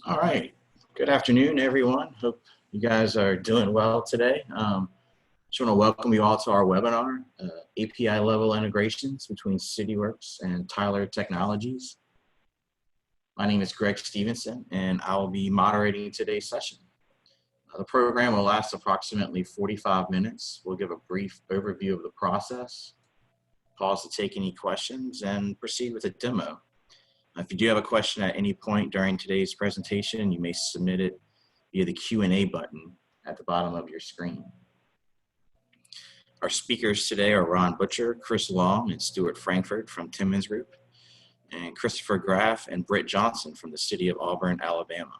All right. Good afternoon, everyone. Hope you guys are doing well today. Just want to welcome you all to our webinar, API level integrations between Cityworks and Tyler Technologies. My name is Greg Stevenson, and I will be moderating today's session. The program will last approximately 45 minutes. We'll give a brief overview of the process, pause to take any questions, and proceed with a demo. If you do have a question at any point during today's presentation, you may submit it via the Q&A button at the bottom of your screen. Our speakers today are Ron Butcher, Chris Long, and Stuart Frankfurt from Timmons Group, and Christopher Graff and Britt Johnson from the City of Auburn, Alabama.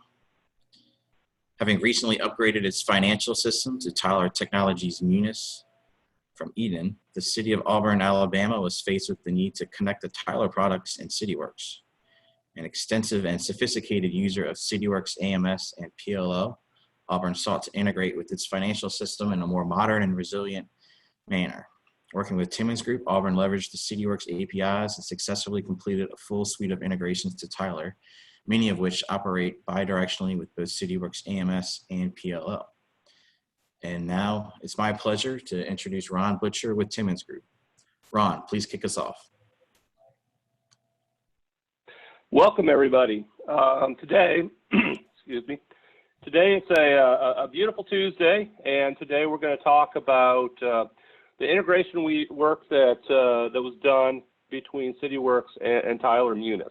Having recently upgraded its financial system to Tyler Technologies Munis from Eden, the City of Auburn, Alabama was faced with the need to connect the Tyler products and Cityworks. An extensive and sophisticated user of Cityworks AMS and PLL, Auburn sought to integrate with its financial system in a more modern and resilient manner. Working with Timmons Group, Auburn leveraged the Cityworks APIs and successfully completed a full suite of integrations to Tyler, many of which operate bi-directionally with both Cityworks AMS and PLL. And now it's my pleasure to introduce Ron Butcher with Timmons Group. Ron, please kick us off. Welcome, everybody. Today, excuse me. Today it's a beautiful Tuesday, and today we're going to talk about the integration work that was done between Cityworks and Tyler Munis.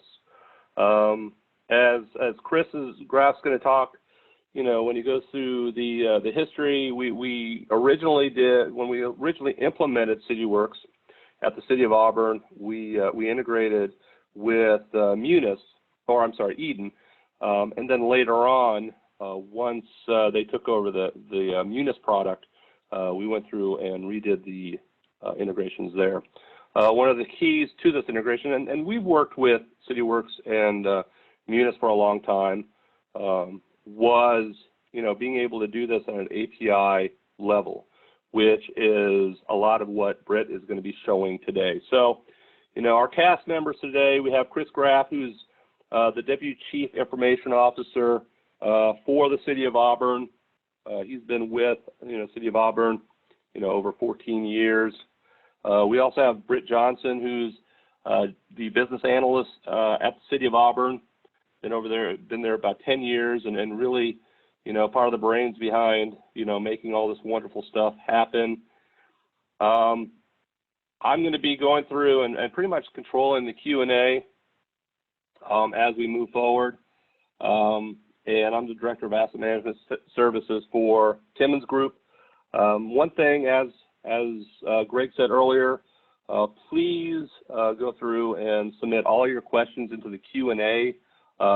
As Graff's going to talk, you know, when he goes through the history, we originally when we originally implemented Cityworks at the City of Auburn, we integrated with Munis, or I'm sorry, Eden, and then later on, once they took over the Munis product, we went through and redid the integrations there. One of the keys to this integration, and we've worked with Cityworks and Munis for a long time, was, you know, being able to do this on an API level, which is a lot of what Britt is going to be showing today. So, you know, our cast members today, we have Chris Graff, who's the Deputy Chief Information Officer for the City of Auburn. He's been with, you know, City of Auburn, you know, over 14 years. We also have Britt Johnson, who's the business analyst at the City of Auburn. Been there about 10 years, and really, you know, part of the brains behind, you know, making all this wonderful stuff happen. I'm going to be going through and pretty much controlling the Q&A as we move forward. And I'm the Director of Asset Management Services for Timmons Group. One thing, as Greg said earlier, please go through and submit all your questions into the Q&A,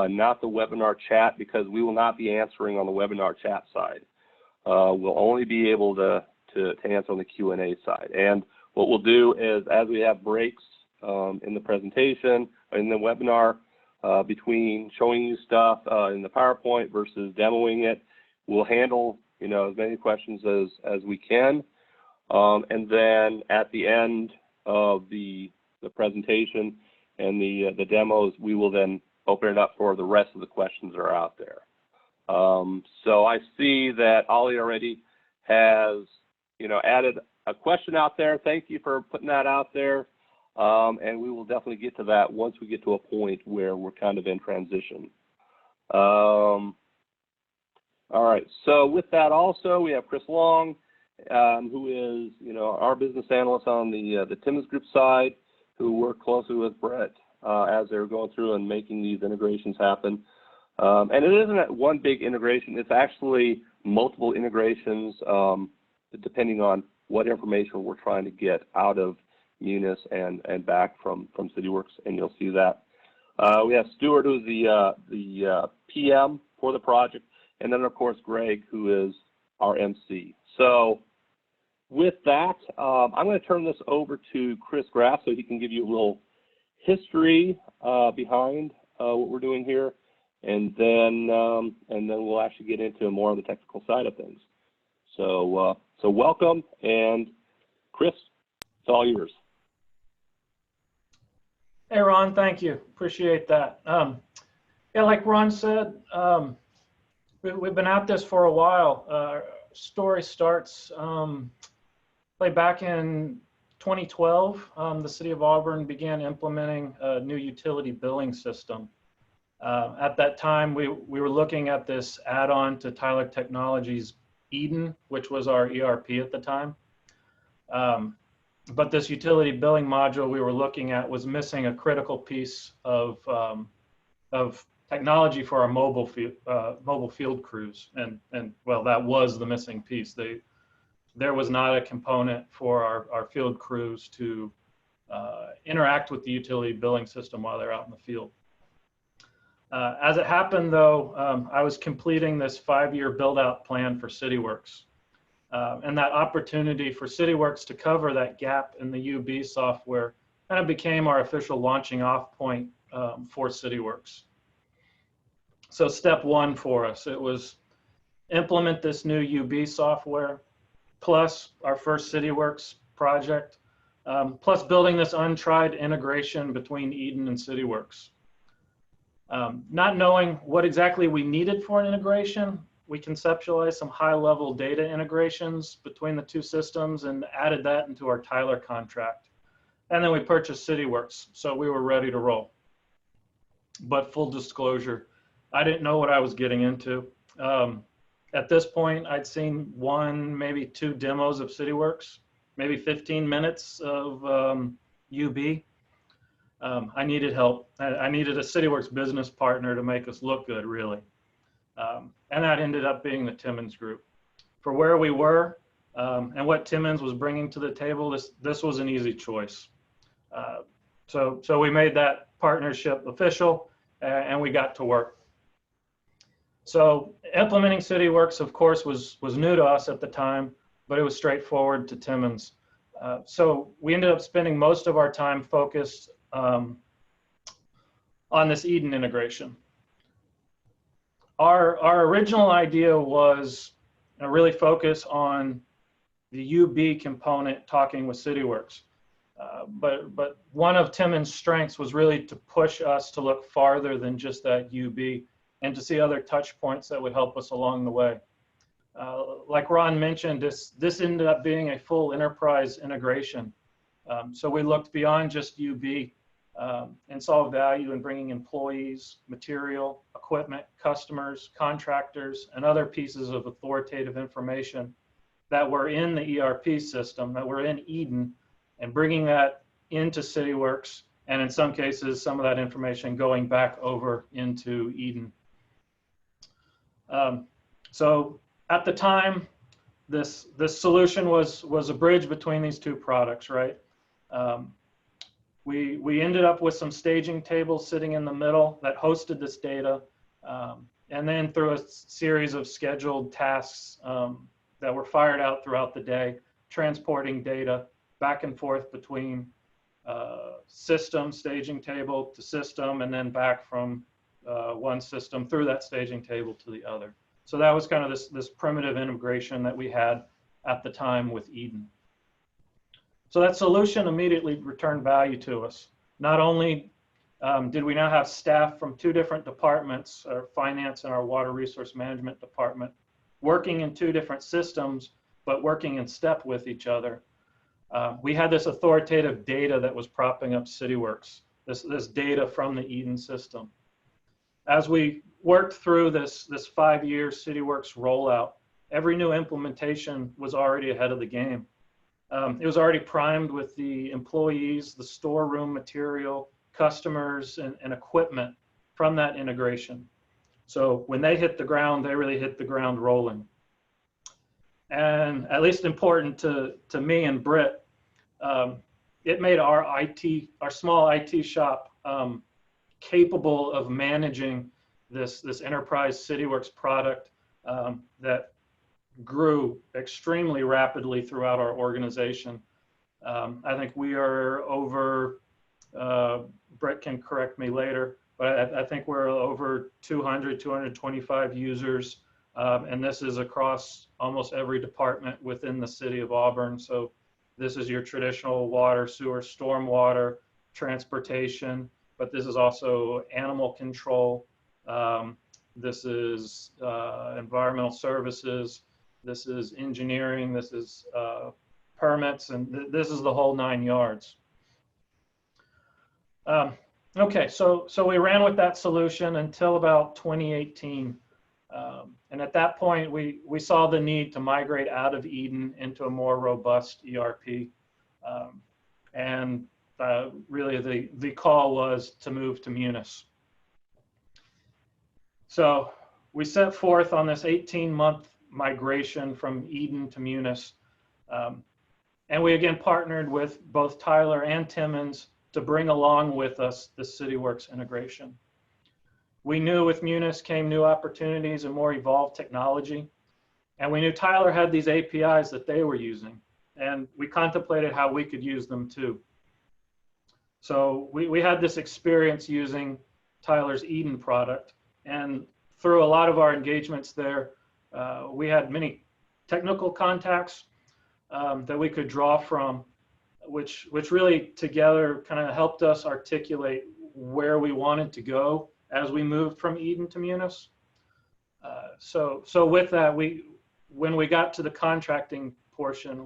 not the webinar chat, because we will not be answering on the webinar chat side. We'll only be able to answer on the Q&A side. And what we'll do is, as we have breaks in the presentation, in the webinar, between showing you stuff in the PowerPoint versus demoing it, we'll handle, you know, as many questions as we can. And then at the end of the presentation and the demos, we will then open it up for the rest of the questions that are out there. So I see that Ollie already has, you know, added a question out there. Thank you for putting that out there. And we will definitely get to that once we get to a point where we're kind of in transition. All right, so with that also, we have Chris Long, who is, you know, our business analyst on the Timmons Group side, who worked closely with Brett as they were going through and making these integrations happen. And it isn't one big integration. It's actually multiple integrations, depending on what information we're trying to get out of Munis and back from Cityworks, and you'll see that. We have Stuart, who's the PM for the project, and then of course Greg, who is our MC. So with that, I'm going to turn this over to Chris Graff so he can give you a little history behind what we're doing here, and then we'll actually get into more of the technical side of things. So welcome, and Chris, it's all yours. Hey, Ron, thank you. Appreciate that. Yeah, like Ron said, we've been at this for a while. Story starts way back in 2012. The City of Auburn began implementing a new utility billing system. At that time, we were looking at this add-on to Tyler Technologies Eden, which was our ERP at the time. But this utility billing module we were looking at was missing a critical piece of technology for our mobile field crews, and well, that was the missing piece. There was not a component for our field crews to interact with the utility billing system while they're out in the field. As it happened, though, I was completing this 5-year build-out plan for Cityworks, and that opportunity for Cityworks to cover that gap in the UB software kind of became our official launching off point for Cityworks. So step one for us, it was implement this new UB software, plus our first Cityworks project, plus building this untried integration between Eden and Cityworks. Not knowing what exactly we needed for an integration, we conceptualized some high-level data integrations between the two systems and added that into our Tyler contract. And then we purchased Cityworks, so we were ready to roll. But full disclosure, I didn't know what I was getting into. At this point, I'd seen 1, maybe 2 demos of Cityworks, maybe 15 minutes of UB. I needed help. I needed a Cityworks business partner to make us look good, really. And that ended up being the Timmons Group. For where we were and what Timmons was bringing to the table, this was an easy choice. So we made that partnership official, and we got to work. So implementing Cityworks, of course, was new to us at the time, but it was straightforward to Timmons. So we ended up spending most of our time focused on this Eden integration. Our original idea was really focus on the UB component talking with Cityworks. But one of Timmons' strengths was really to push us to look farther than just that UB and to see other touch points that would help us along the way. Like Ron mentioned, this ended up being a full enterprise integration. So we looked beyond just UB and saw value in bringing employees, material, equipment, customers, contractors, and other pieces of authoritative information that were in the ERP system, that were in Eden, and bringing that into Cityworks, and in some cases, some of that information going back over into Eden. So at the time, this solution was a bridge between these two products, right? We ended up with some staging tables sitting in the middle that hosted this data, and then through a series of scheduled tasks that were fired out throughout the day, transporting data back and forth between system, staging table to system, and then back from one system through that staging table to the other. So that was kind of this primitive integration that we had at the time with Eden. So that solution immediately returned value to us. Not only did we now have staff from 2 different departments, our finance and our water resource management department, working in 2 different systems, but working in step with each other. We had this authoritative data that was propping up Cityworks, this data from the Eden system. As we worked through this 5-year Cityworks rollout, every new implementation was already ahead of the game. It was already primed with the employees, the storeroom material, customers, and equipment from that integration. So when they hit the ground, they really hit the ground rolling. And at least important to me and Britt, it made our small IT shop capable of managing this enterprise Cityworks product that grew extremely rapidly throughout our organization. I think we are over, Brett can correct me later, but I think we're over 200, 225 users, and this is across almost every department within the City of Auburn. So this is your traditional water, sewer, stormwater, transportation, but this is also animal control, This is environmental services. This is engineering. This is permits, and this is the whole 9 yards. Okay, so we ran with that solution until about 2018. And at that point, we saw the need to migrate out of Eden into a more robust ERP. Really the call was to move to Munis. So we set forth on this 18-month migration from Eden to Munis. And we again partnered with both Tyler and Timmons to bring along with us the Cityworks integration. We knew with Munis came new opportunities and more evolved technology. And we knew Tyler had these APIs that they were using. And we contemplated how we could use them too. So we had this experience using Tyler's Eden product. And through a lot of our engagements there, we had many technical contacts that we could draw from, which really together kind of helped us articulate where we wanted to go as we moved from Eden to Munis. So with that, when we got to the contracting portion,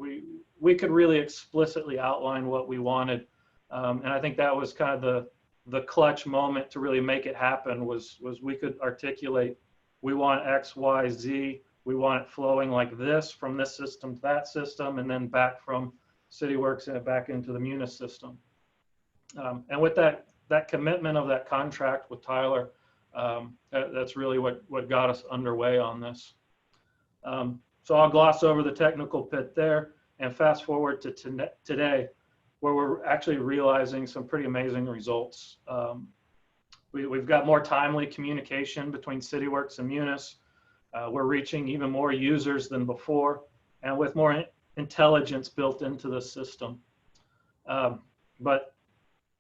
we could really explicitly outline what we wanted. And I think that was kind of the clutch moment to really make it happen was we could articulate, we want X, Y, Z, we want it flowing like this from this system to that system, and then back from Cityworks and back into the Munis system. And with that commitment of that contract with Tyler, that's really what got us underway on this. So I'll gloss over the technical bit there and fast forward to today, where we're actually realizing some pretty amazing results. We've got more timely communication between Cityworks and Munis. We're reaching even more users than before, and with more intelligence built into the system. But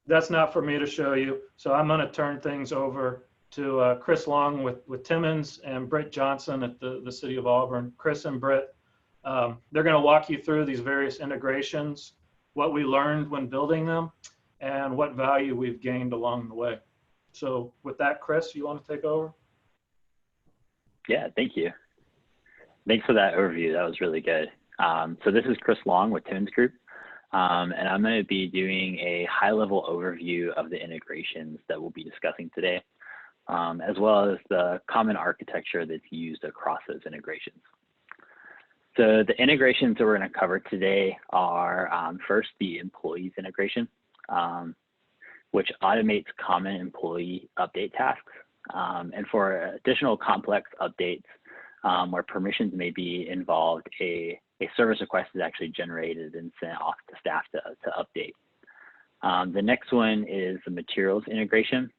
that's not for me to show you. So I'm gonna turn things over to Chris Long with Timmons and Britt Johnson at the City of Auburn. Chris and Britt, they're gonna walk you through these various integrations, what we learned when building them, and what value we've gained along the way. So with that, Chris, you want to take over? Yeah, thank you. Thanks for that overview. That was really good. So this is Chris Long with Timmons Group, and I'm going to be doing a high-level overview of the integrations that we'll be discussing today, as well as the common architecture that's used across those integrations. So the integrations that we're going to cover today are first the employees integration, which automates common employee update tasks. And for additional complex updates where permissions may be involved, a service request is actually generated and sent off to staff to update. The next one is the materials integration,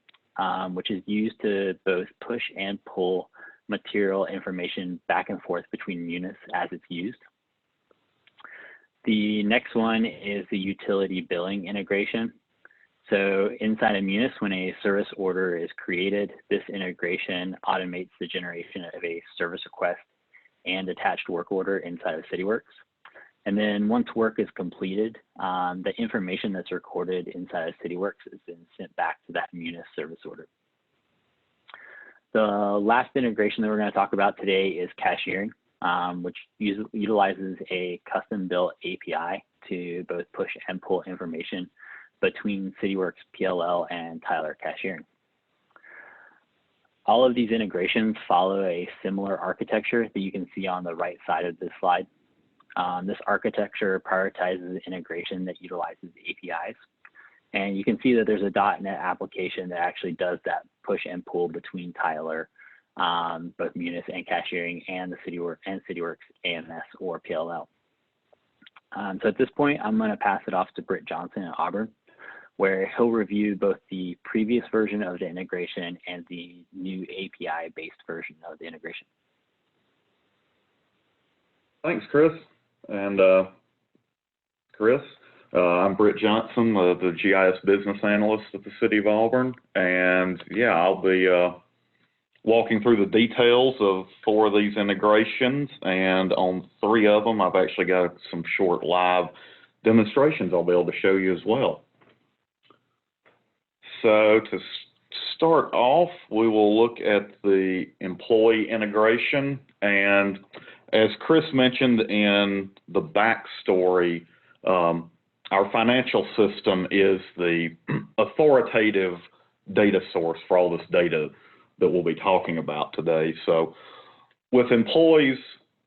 which is used to both push and pull material information back and forth between Munis as it's used. The next one is the utility billing integration. So inside of Munis, when a service order is created, this integration automates the generation of a service request and attached work order inside of Cityworks. And then once work is completed, the information that's recorded inside of Cityworks is then sent back to that Munis service order. The last integration that we're going to talk about today is cashiering, which utilizes a custom-built API to both push and pull information between Cityworks PLL and Tyler Cashiering. All of these integrations follow a similar architecture that you can see on the right side of this slide. This architecture prioritizes integration that utilizes APIs. And you can see that there's a .NET application that actually does that push and pull between Tyler, both Munis and Cashiering, and the Cityworks AMS or PLL. So at this point, I'm going to pass it off to Britt Johnson at Auburn, where he'll review both the previous version of the integration and the new API-based version of the integration. Thanks, Chris. And I'm Britt Johnson, the GIS business analyst at the City of Auburn. And yeah, I'll be walking through the details of 4 of these integrations. And on 3 of them, I've actually got some short live demonstrations I'll be able to show you as well. So to start off, we will look at the employee integration. And as Chris mentioned in the backstory, our financial system is the authoritative data source for all this data that we'll be talking about today. So with employees,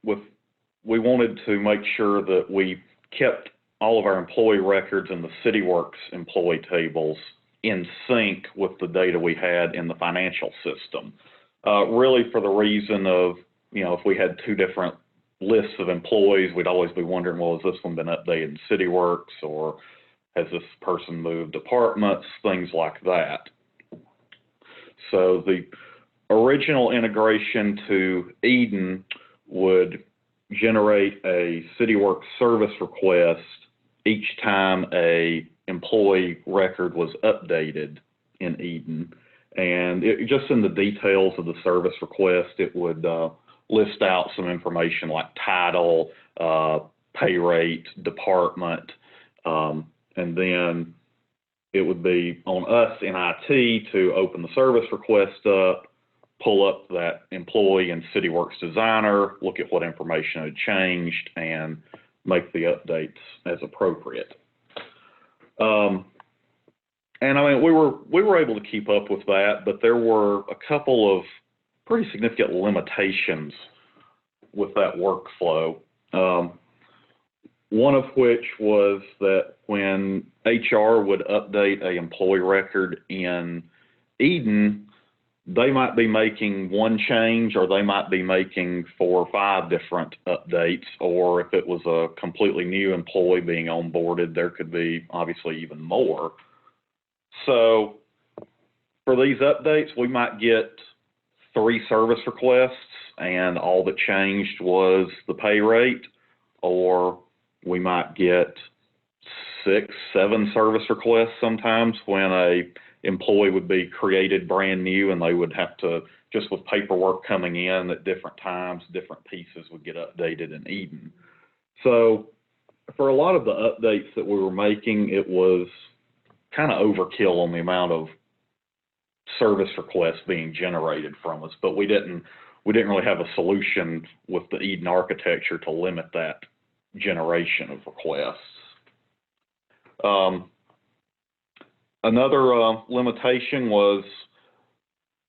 we wanted to make sure that we kept all of our employee records in the Cityworks employee tables in sync with the data we had in the financial system. Really for the reason of, if we had two different lists of employees, we'd always be wondering, well, has this one been updated in Cityworks, or has this person moved departments, things like that. So the original integration to Eden would generate a Cityworks service request each time a employee record was updated in Eden. And just in the details of the service request, it would list out some information like title, pay rate, department, and then it would be on us in IT to open the service request up, pull up that employee in Cityworks Designer, look at what information had changed, and make the updates as appropriate. And I mean, we were able to keep up with that, but there were a couple of pretty significant limitations with that workflow. One of which was that when HR would update an employee record in Eden, they might be making one change, or they might be making 4 or 5 different updates, or if it was a completely new employee being onboarded, there could be obviously even more. So for these updates, we might get 3 service requests and all that changed was the pay rate, or we might get 6, 7 service requests sometimes when a employee would be created brand new and they would have to, just with paperwork coming in at different times, different pieces would get updated in Eden. So for a lot of the updates that we were making, it was kind of overkill on the amount of service requests being generated from us, but we didn't really have a solution with the Eden architecture to limit that generation of requests. Another limitation was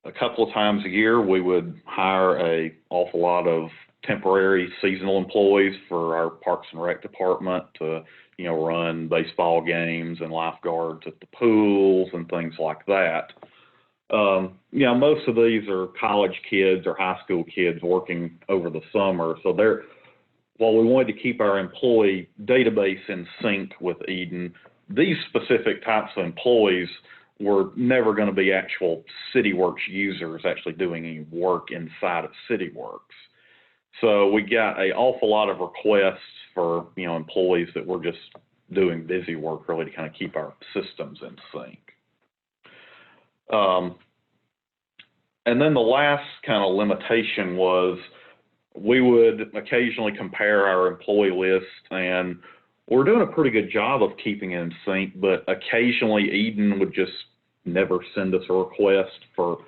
a couple of times a year we would hire an awful lot of temporary seasonal employees for our Parks and Rec department to, run baseball games and lifeguards at the pools and things like that. Most of these are college kids or high school kids working over the summer. So while we wanted to keep our employee database in sync with Eden, these specific types of employees were never going to be actual Cityworks users actually doing any work inside of Cityworks. So we got an awful lot of requests for, employees that were just doing busy work really to kind of keep our systems in sync. And then the last kind of limitation was we would occasionally compare our employee list, and we're doing a pretty good job of keeping it in sync, but occasionally Eden would just never send us a request for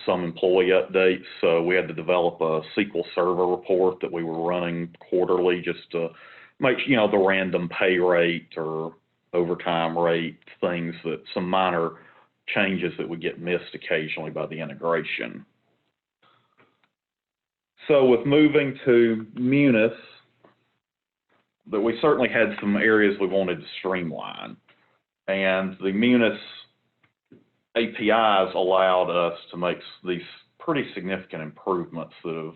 some employee updates. So we had to develop a SQL Server report that we were running quarterly just to make, the random pay rate or overtime rate, things that some minor changes that would get missed occasionally by the integration. So with moving to Munis, that we certainly had some areas we wanted to streamline. And the Munis APIs allowed us to make these pretty significant improvements that have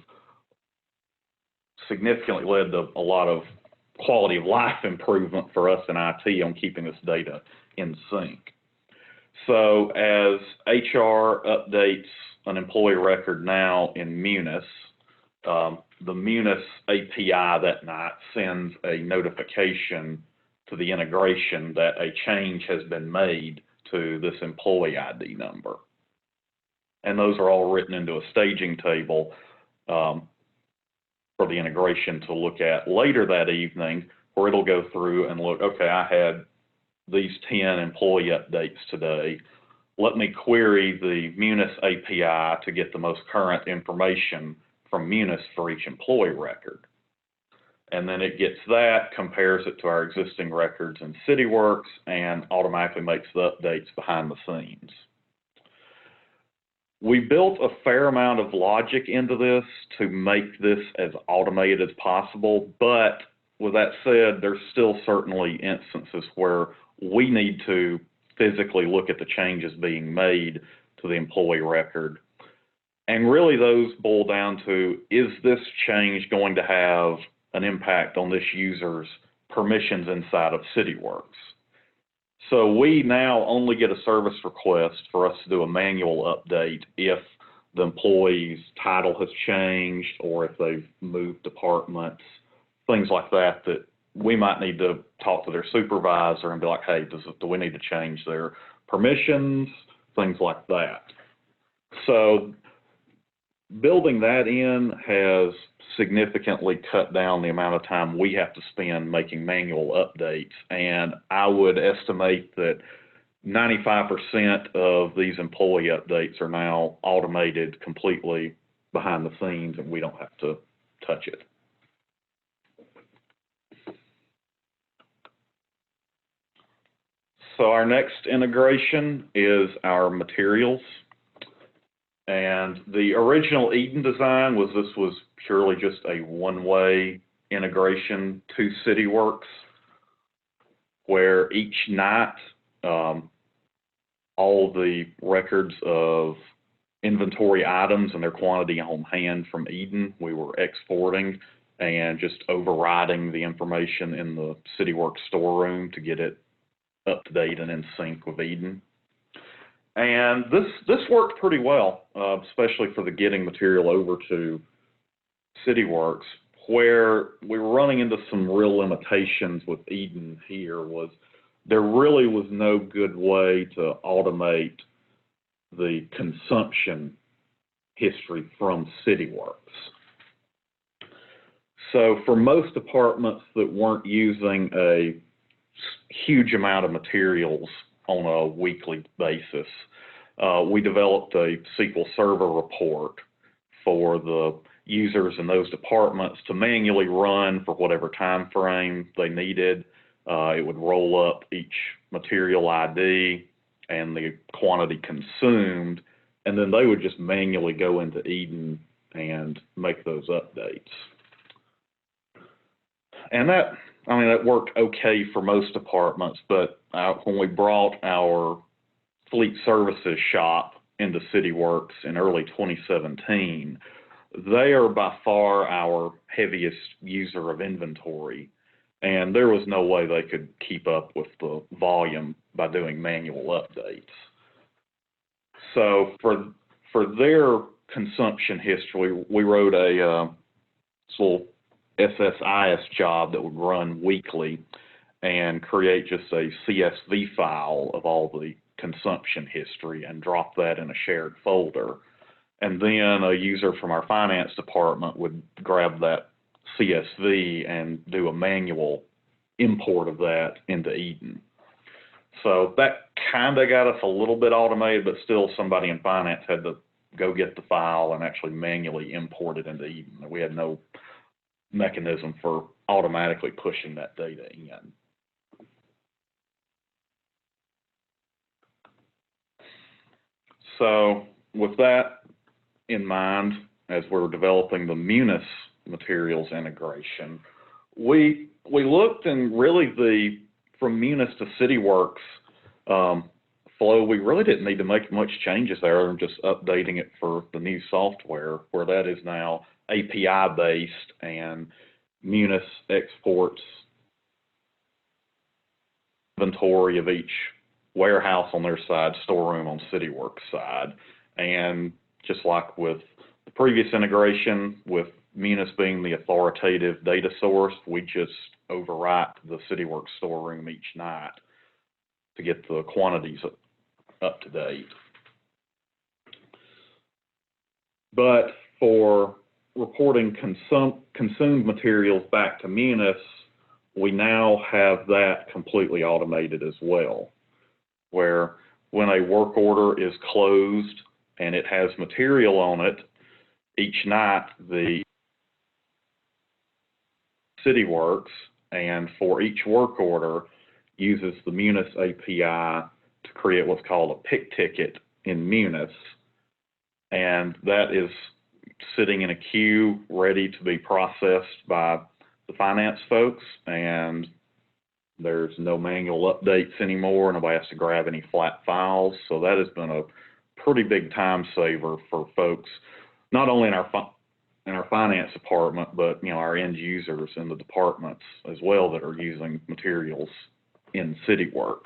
significantly led to a lot of quality of life improvement for us in IT on keeping this data in sync. So as HR updates an employee record now in Munis, the Munis API that night sends a notification to the integration that a change has been made to this employee ID number. And those are all written into a staging table for the integration to look at later that evening, where it'll go through and look, okay, I had these 10 employee updates today. let me query the Munis API to get the most current information from Munis for each employee record. And then it gets that, compares it to our existing records in Cityworks, and automatically makes the updates behind the scenes. We built a fair amount of logic into this to make this as automated as possible, but with that said, there's still certainly instances where we need to physically look at the changes being made to the employee record. And really those boil down to, is this change going to have an impact on this user's permissions inside of Cityworks? So we now only get a service request for us to do a manual update if the employee's title has changed or if they've moved departments, things like that, that we might need to talk to their supervisor and be like, hey, do we need to change their permissions, things like that. So building that in has significantly cut down the amount of time we have to spend making manual updates. And I would estimate that 95% of these employee updates are now automated completely behind the scenes, and we don't have to touch it. So our next integration is our materials. And the original Eden design was purely just a one-way integration to Cityworks, where each night all the records of inventory items and their quantity on hand from Eden we were exporting and just overriding the information in the Cityworks storeroom to get it up to date and in sync with Eden. And this worked pretty well, especially for the getting material over to Cityworks. Where we were running into some real limitations with Eden here was there really was no good way to automate the consumption history from Cityworks. So for most departments that weren't using a huge amount of materials on a weekly basis, we developed a SQL Server report for the users in those departments to manually run for whatever time frame they needed. It would roll up each material ID and the quantity consumed, and then they would just manually go into Eden and make those updates. And that worked okay for most departments, but when we brought our fleet services shop into Cityworks in early 2017, they are by far our heaviest user of inventory, and there was no way they could keep up with the volume by doing manual updates. So for their consumption history, we wrote a little SSIS job that would run weekly and create just a CSV file of all the consumption history and drop that in a shared folder. And then a user from our finance department would grab that CSV and do a manual import of that into Eden. So that kind of got us a little bit automated, but still somebody in finance had to go get the file and actually manually import it into Eden. We had no mechanism for automatically pushing that data in. So with that in mind, as we're developing the Munis materials integration, we looked, and really from Munis to Cityworks flow, we really didn't need to make much changes there other than just updating it for the new software, where that is now API based, and Munis exports inventory of each warehouse on their side, storeroom on Cityworks side. And just like with the previous integration, with Munis being the authoritative data source, we just overwrite the Cityworks storeroom each night to get the quantities up to date. But for reporting consumed materials back to Munis, we now have that completely automated as well, where when a work order is closed and it has material on it, each night the Cityworks, and for each work order, uses the Munis API to create what's called a pick ticket in Munis. And that is sitting in a queue ready to be processed by the finance folks, and there's no manual updates anymore. Nobody has to grab any flat files. So that has been a pretty big time saver for folks, not only in our finance department, but our end users in the departments as well that are using materials in Cityworks.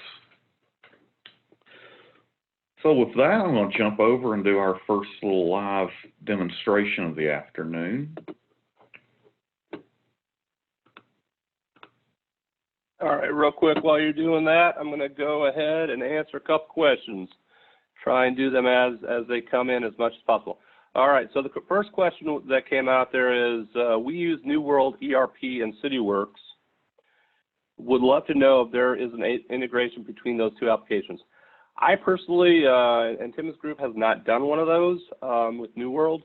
So with that, I'm going to jump over and do our first little live demonstration of the afternoon. All right, real quick, while you're doing that, I'm going to go ahead and answer a couple questions. Try and do them as they come in as much as possible. All right, so the first question that came out there is, we use New World ERP and Cityworks. Would love to know if there is an integration between those two applications. I personally, and Timmons Group has not done one of those with New World.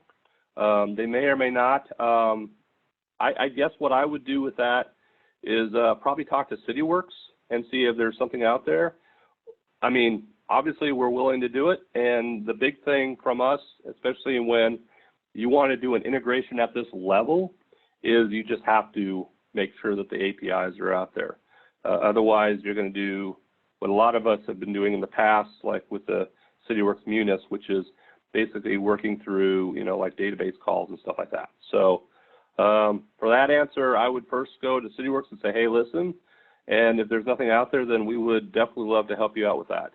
They may or may not. I guess what I would do with that is probably talk to Cityworks and see if there's something out there. I mean, obviously we're willing to do it, and the big thing from us, especially when you want to do an integration at this level, is you just have to make sure that the APIs are out there. Otherwise, you're going to do what a lot of us have been doing in the past, like with the Cityworks Munis, which is basically working through, like database calls and stuff like that. So for that answer, I would first go to Cityworks and say, hey, listen, and if there's nothing out there, then we would definitely love to help you out with that.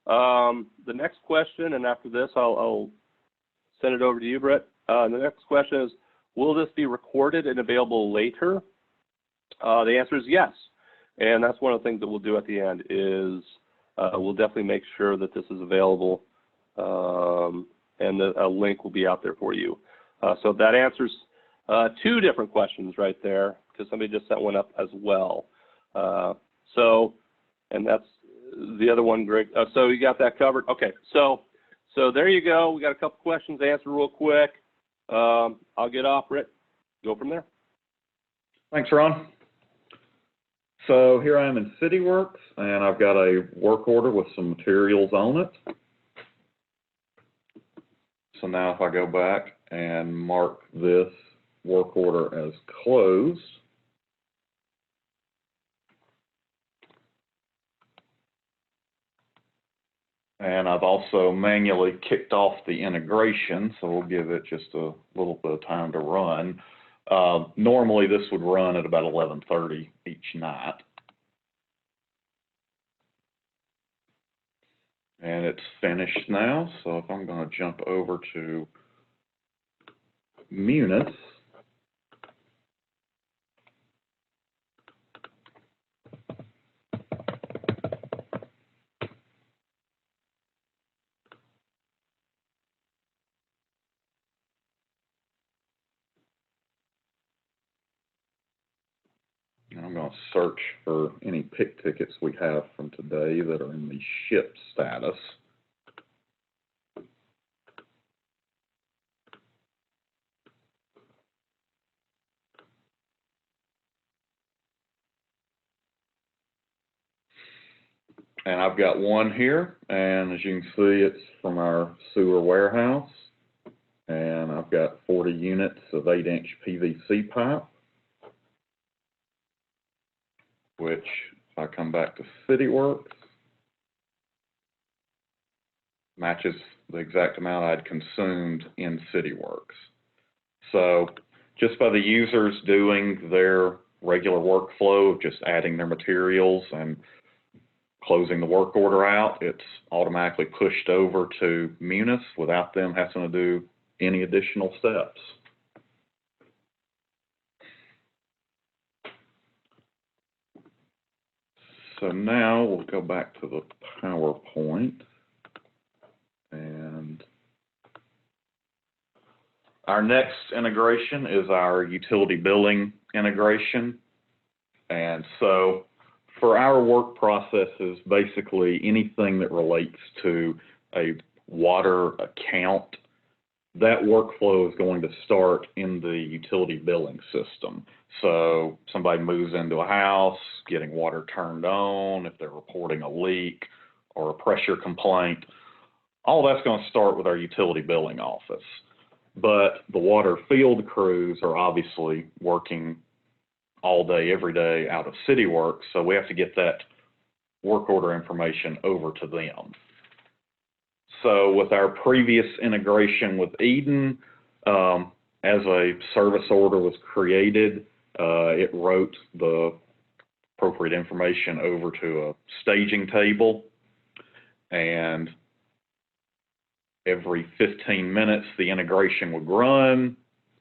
The next question, and after this, I'll send it over to you, Brett. The next question is, will this be recorded and available later? The answer is yes. And that's one of the things that we'll do at the end is we'll definitely make sure that this is available, and a link will be out there for you. So that answers two different questions right there, because somebody just sent one up as well. And that's the other one, Greg. So you got that covered? Okay, so there you go. We got a couple questions answered real quick. I'll get off, Britt. Go from there. Thanks, Ron. So here I am in Cityworks, and I've got a work order with some materials on it. So now if I go back and mark this work order as closed, and I've also manually kicked off the integration, so we'll give it just a little bit of time to run. Normally this would run at about 11:30 each night. And it's finished now, so if I'm going to jump over to Munis, and I'm going to search for any pick tickets we have from today that are in the ship status. And I've got one here, and as you can see, it's from our sewer warehouse. And I've got 40 units of 8-inch PVC pipe, which, if I come back to Cityworks, matches the exact amount I'd consumed in Cityworks. So just by the users doing their regular workflow of just adding their materials and closing the work order out, it's automatically pushed over to Munis without them having to do any additional steps. So now we'll go back to the PowerPoint, and our next integration is our utility billing integration. And so for our work processes, basically anything that relates to a water account, that workflow is going to start in the utility billing system. So somebody moves into a house, getting water turned on, if they're reporting a leak or a pressure complaint, all that's going to start with our utility billing office. But the water field crews are obviously working all day, every day out of Cityworks, so we have to get that work order information over to them. So with our previous integration with Eden, as a service order was created, it wrote the appropriate information over to a staging table, and every 15 minutes the integration would run,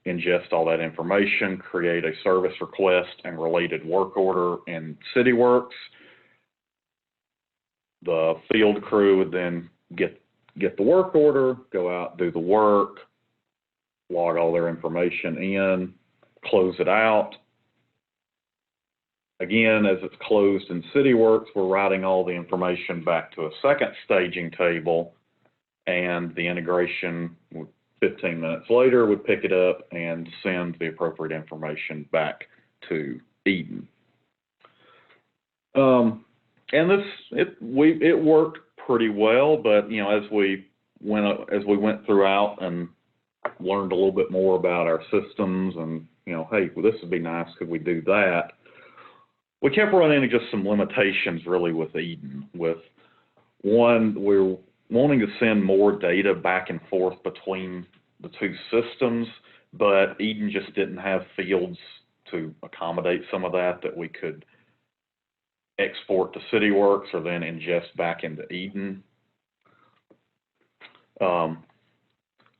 ingest all that information, create a service request and related work order in Cityworks. The field crew would then get the work order, go out, do the work, log all their information in, close it out. Again, as it's closed in Cityworks, we're writing all the information back to a second staging table, and the integration 15 minutes later would pick it up and send the appropriate information back to Eden. And it worked pretty well, but you know, as we went throughout and learned a little bit more about our systems, and you know, hey, well, this would be nice, could we do that? We kept running into just some limitations really with Eden. With one, we're wanting to send more data back and forth between the two systems, but Eden just didn't have fields to accommodate some of that we could export to Cityworks or then ingest back into Eden.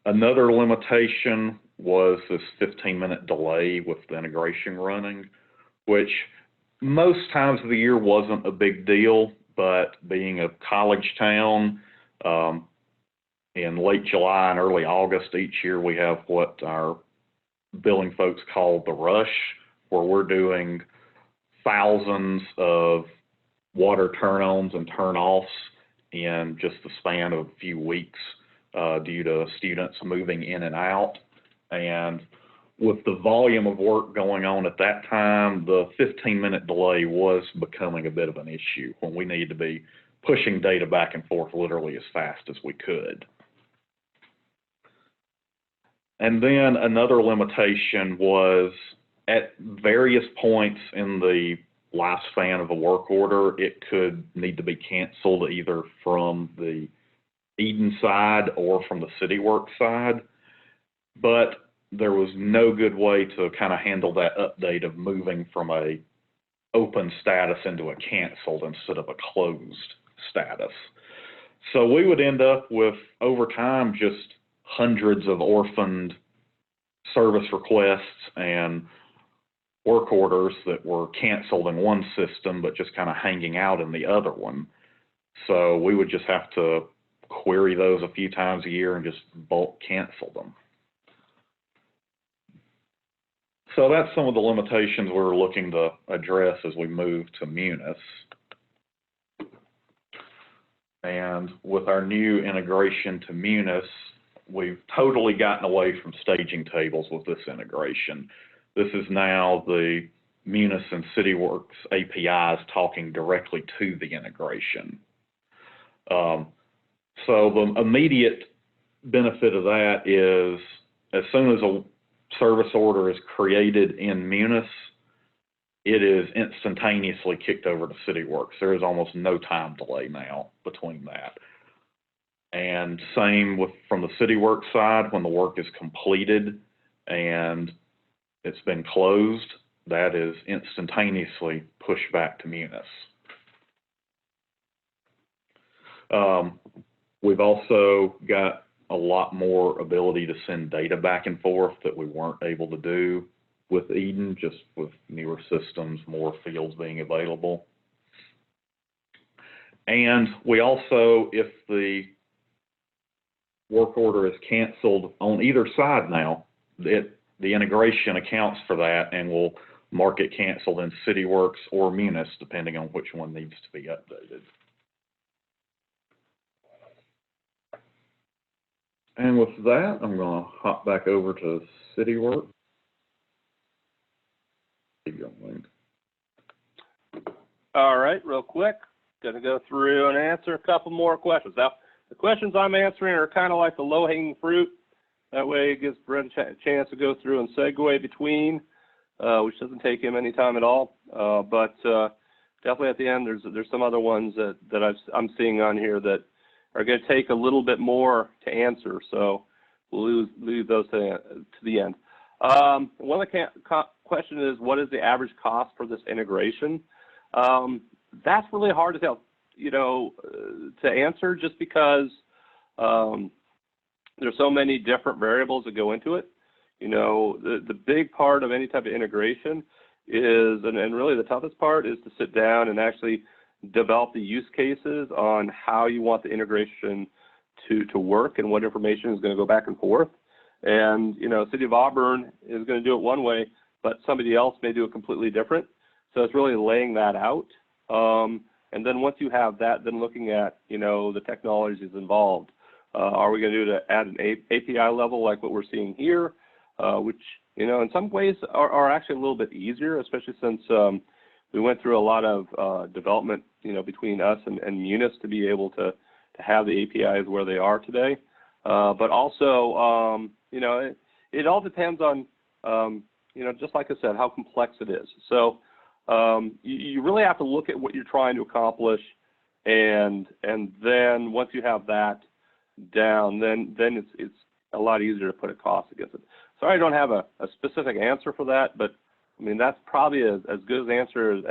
Another limitation was this 15-minute delay with the integration running, which most times of the year wasn't a big deal, but being a college town, in late July and early August each year, we have what our billing folks call the rush, where we're doing thousands of water turn-ons and turn-offs in just the span of a few weeks due to students moving in and out. And with the volume of work going on at that time, the 15-minute delay was becoming a bit of an issue when we needed to be pushing data back and forth literally as fast as we could. And then another limitation was at various points in the lifespan of a work order, it could need to be canceled either from the Eden side or from the Cityworks side, but there was no good way to kind of handle that update of moving from a open status into a canceled instead of a closed status. So we would end up with, over time, just hundreds of orphaned service requests and work orders that were canceled in one system but just kind of hanging out in the other one. So we would just have to query those a few times a year and just bulk cancel them. So that's some of the limitations we're looking to address as we move to Munis. And with our new integration to Munis, we've totally gotten away from staging tables with this integration. This is now the Munis and Cityworks APIs talking directly to the integration. So the immediate benefit of that is as soon as a service order is created in Munis, it is instantaneously kicked over to Cityworks. There is almost no time delay now between that. And same with from the Cityworks side, when the work is completed and it's been closed, that is instantaneously pushed back to Munis. We've also got a lot more ability to send data back and forth that we weren't able to do with Eden, just with newer systems, more fields being available. And we also, if the work order is canceled on either side now, the integration accounts for that and will mark it canceled in Cityworks or Munis, depending on which one needs to be updated. And with that, I'm going to hop back over to Cityworks. All right, real quick, going to go through and answer a couple more questions. Now, the questions I'm answering are kind of like the low-hanging fruit. That way it gives Brent a chance to go through and segue between, which doesn't take him any time at all. But definitely at the end, there's some other ones that I'm seeing on here that are going to take a little bit more to answer. So we'll leave those to the end. One of the questions is, what is the average cost for this integration? That's really hard to tell, to answer, just because there's so many different variables that go into it. The big part of any type of integration is, and really the toughest part is to sit down and actually develop the use cases on how you want the integration to work and what information is going to go back and forth. And, City of Auburn is going to do it one way, but somebody else may do it completely different. So it's really laying that out. And then once you have that, then looking at, the technologies involved. Are we going to do to add an API level like what we're seeing here, which, in some ways are actually a little bit easier, especially since we went through a lot of development, between us and Munis to be able to have the APIs where they are today. But also, it all depends on, just like I said, how complex it is. So you really have to look at what you're trying to accomplish, and then once you have that down, then it's a lot easier to put a cost against it. Sorry, I don't have a specific answer for that, but I mean, that's probably as good an answer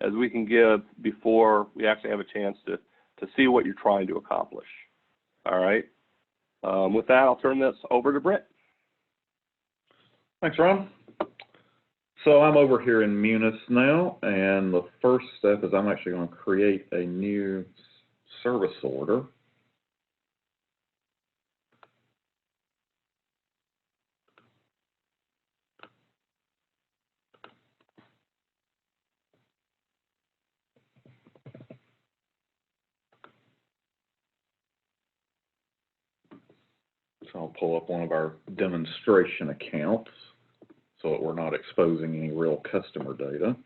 as we can give before we actually have a chance to see what you're trying to accomplish. All right. With that, I'll turn this over to Brent. Thanks, Ron. So I'm over here in Munis now, and the first step is I'm actually going to create a new service order. So I'll pull up one of our demonstration accounts so that we're not exposing any real customer data.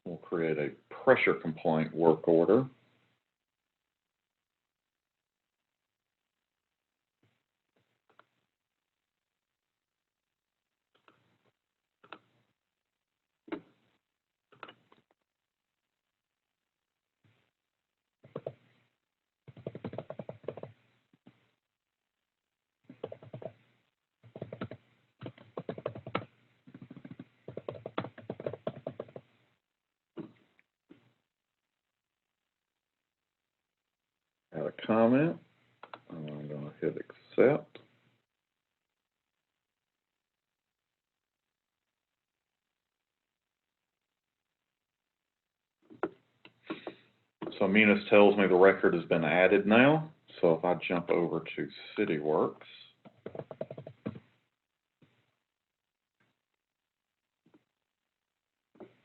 We'll create a pressure complaint work order. Add a comment. I'm going to hit accept. So Munis tells me the record has been added now. So if I jump over to Cityworks,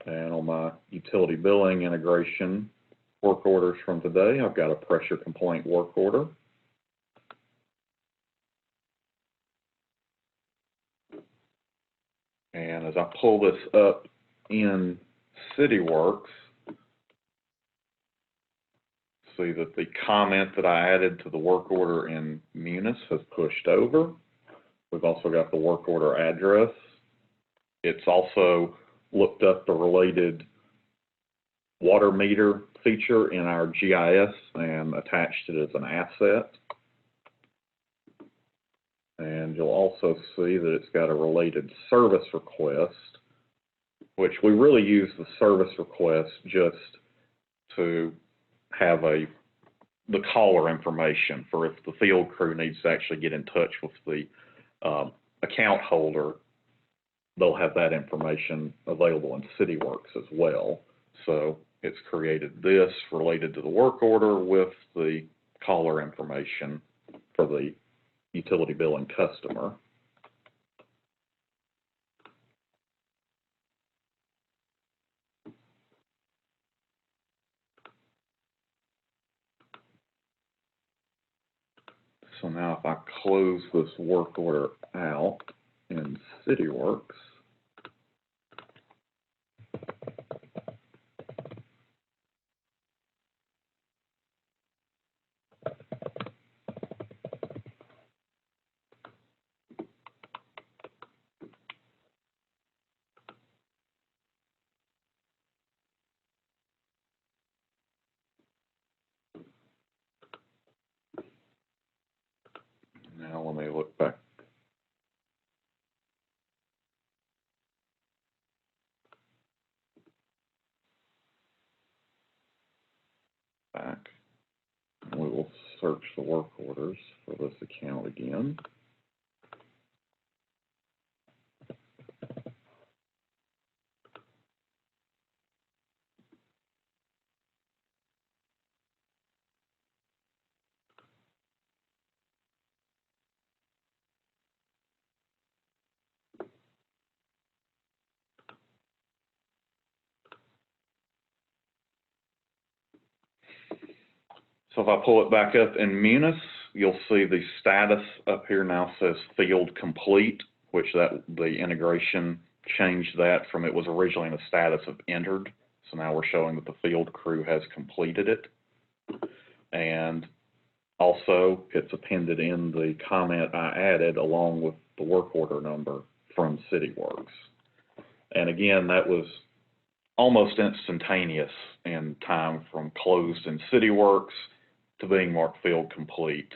and on my utility billing integration work orders from today, I've got a pressure complaint work order. And as I pull this up in Cityworks, see that the comment that I added to the work order in Munis has pushed over. We've also got the work order address. It's also looked up the related water meter feature in our GIS and attached it as an asset. And you'll also see that it's got a related service request, which we really use the service request just to have the caller information for if the field crew needs to actually get in touch with the account holder. They'll have that information available in Cityworks as well. So it's created this related to the work order with the caller information for the utility billing customer. So now if I close this work order out in Cityworks, now let me look back. And we will search the work orders for this account again. So if I pull it back up in Munis, you'll see the status up here now says field complete, which the integration changed that from it was originally in a status of entered. So now we're showing that the field crew has completed it. And also it's appended in the comment I added along with the work order number from Cityworks. And again, that was almost instantaneous in time from closed in Cityworks to being marked field complete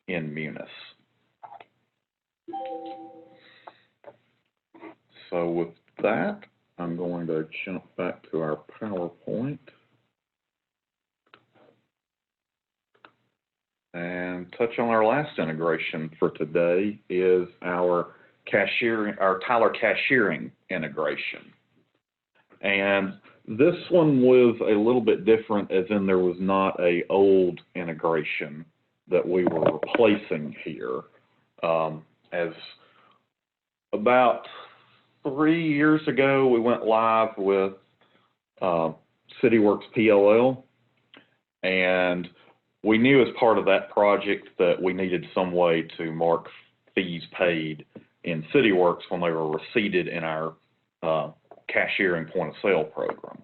in Munis. So with that, I'm going to jump back to our PowerPoint and touch on our last integration for today is our Tyler cashiering integration. And this one was a little bit different, as in there was not an old integration that we were replacing here. As about 3 years ago, we went live with Cityworks PLL, and we knew as part of that project that we needed some way to mark fees paid in Cityworks when they were receipted in our cashiering point of sale program.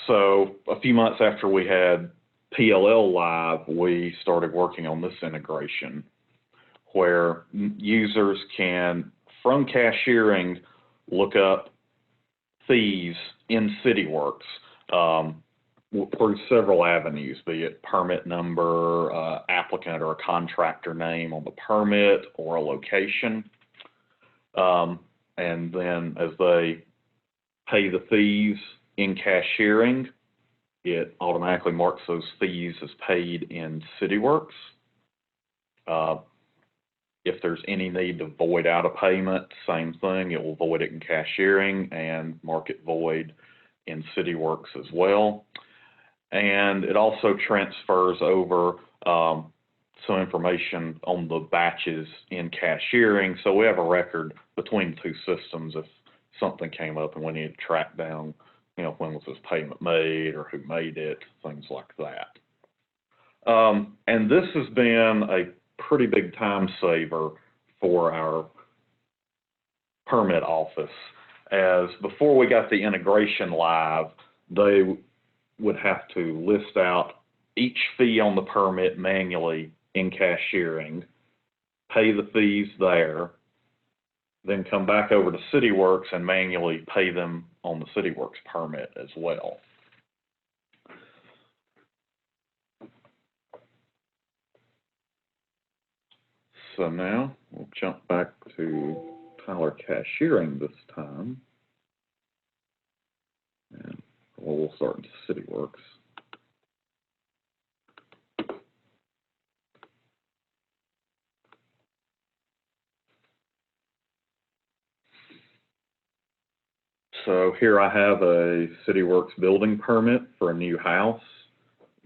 So a few months after we had PLL live, we started working on this integration where users can, from cashiering, look up fees in Cityworks through several avenues, be it permit number, applicant or a contractor name on the permit, or a location. And then as they pay the fees in cashiering, it automatically marks those fees as paid in Cityworks. If there's any need to void out a payment, same thing, it will void it in cashiering and mark it void in Cityworks as well. And it also transfers over some information on the batches in cashiering, so we have a record between the two systems if something came up and we need to track down, you know, when was this payment made or who made it, things like that. And this has been a pretty big time saver for our permit office, as before we got the integration live, they would have to list out each fee on the permit manually in cashiering, pay the fees there, then come back over to Cityworks and manually pay them on the Cityworks permit as well. So now we'll jump back to Tyler Cashiering this time. And we'll start into Cityworks. So here I have a Cityworks building permit for a new house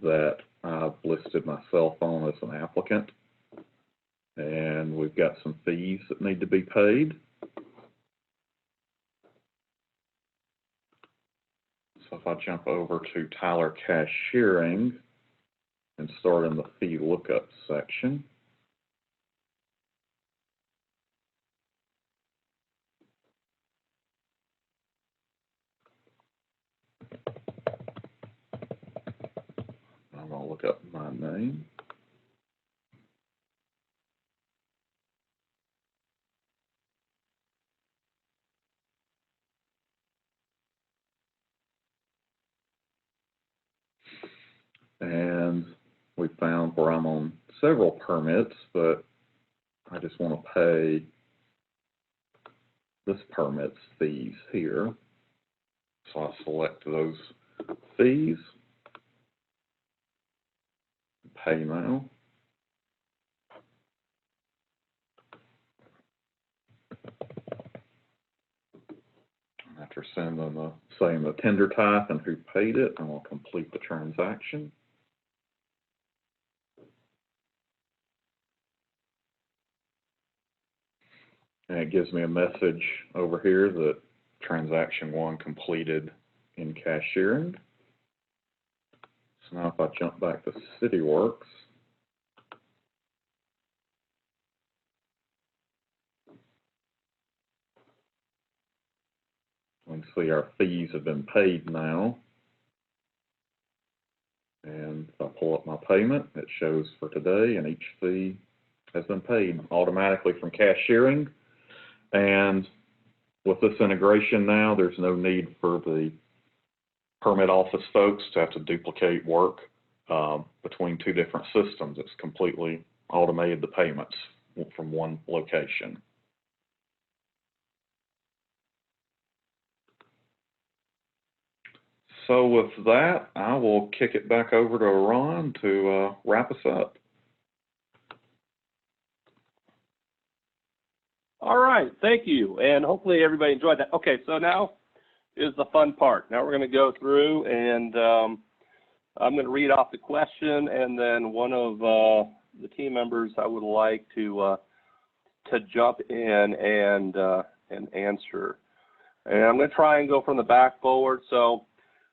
that I've listed myself on as an applicant. And we've got some fees that need to be paid. So if I jump over to Tyler Cashiering and start in the fee lookup section. I'm going to look up my name. And we found where I'm on several permits, but I just want to pay this permit's fees here. So I select those fees, pay now. After sending the saying the tender type and who paid it, I will complete the transaction. And it gives me a message over here that transaction 1 completed in cashiering. So now if I jump back to Cityworks, we can see our fees have been paid now. And if I pull up my payment, it shows for today, and each fee has been paid automatically from cashiering. And with this integration now, there's no need for the permit office folks to have to duplicate work between 2 different systems. It's completely automated the payments from one location. So with that, I will kick it back over to Ron to wrap us up. All right, thank you, and hopefully everybody enjoyed that. Okay, so now is the fun part. Now we're going to go through, and I'm going to read off the question, and then one of the team members I would like to jump in and answer. And I'm going to try and go from the back forward. So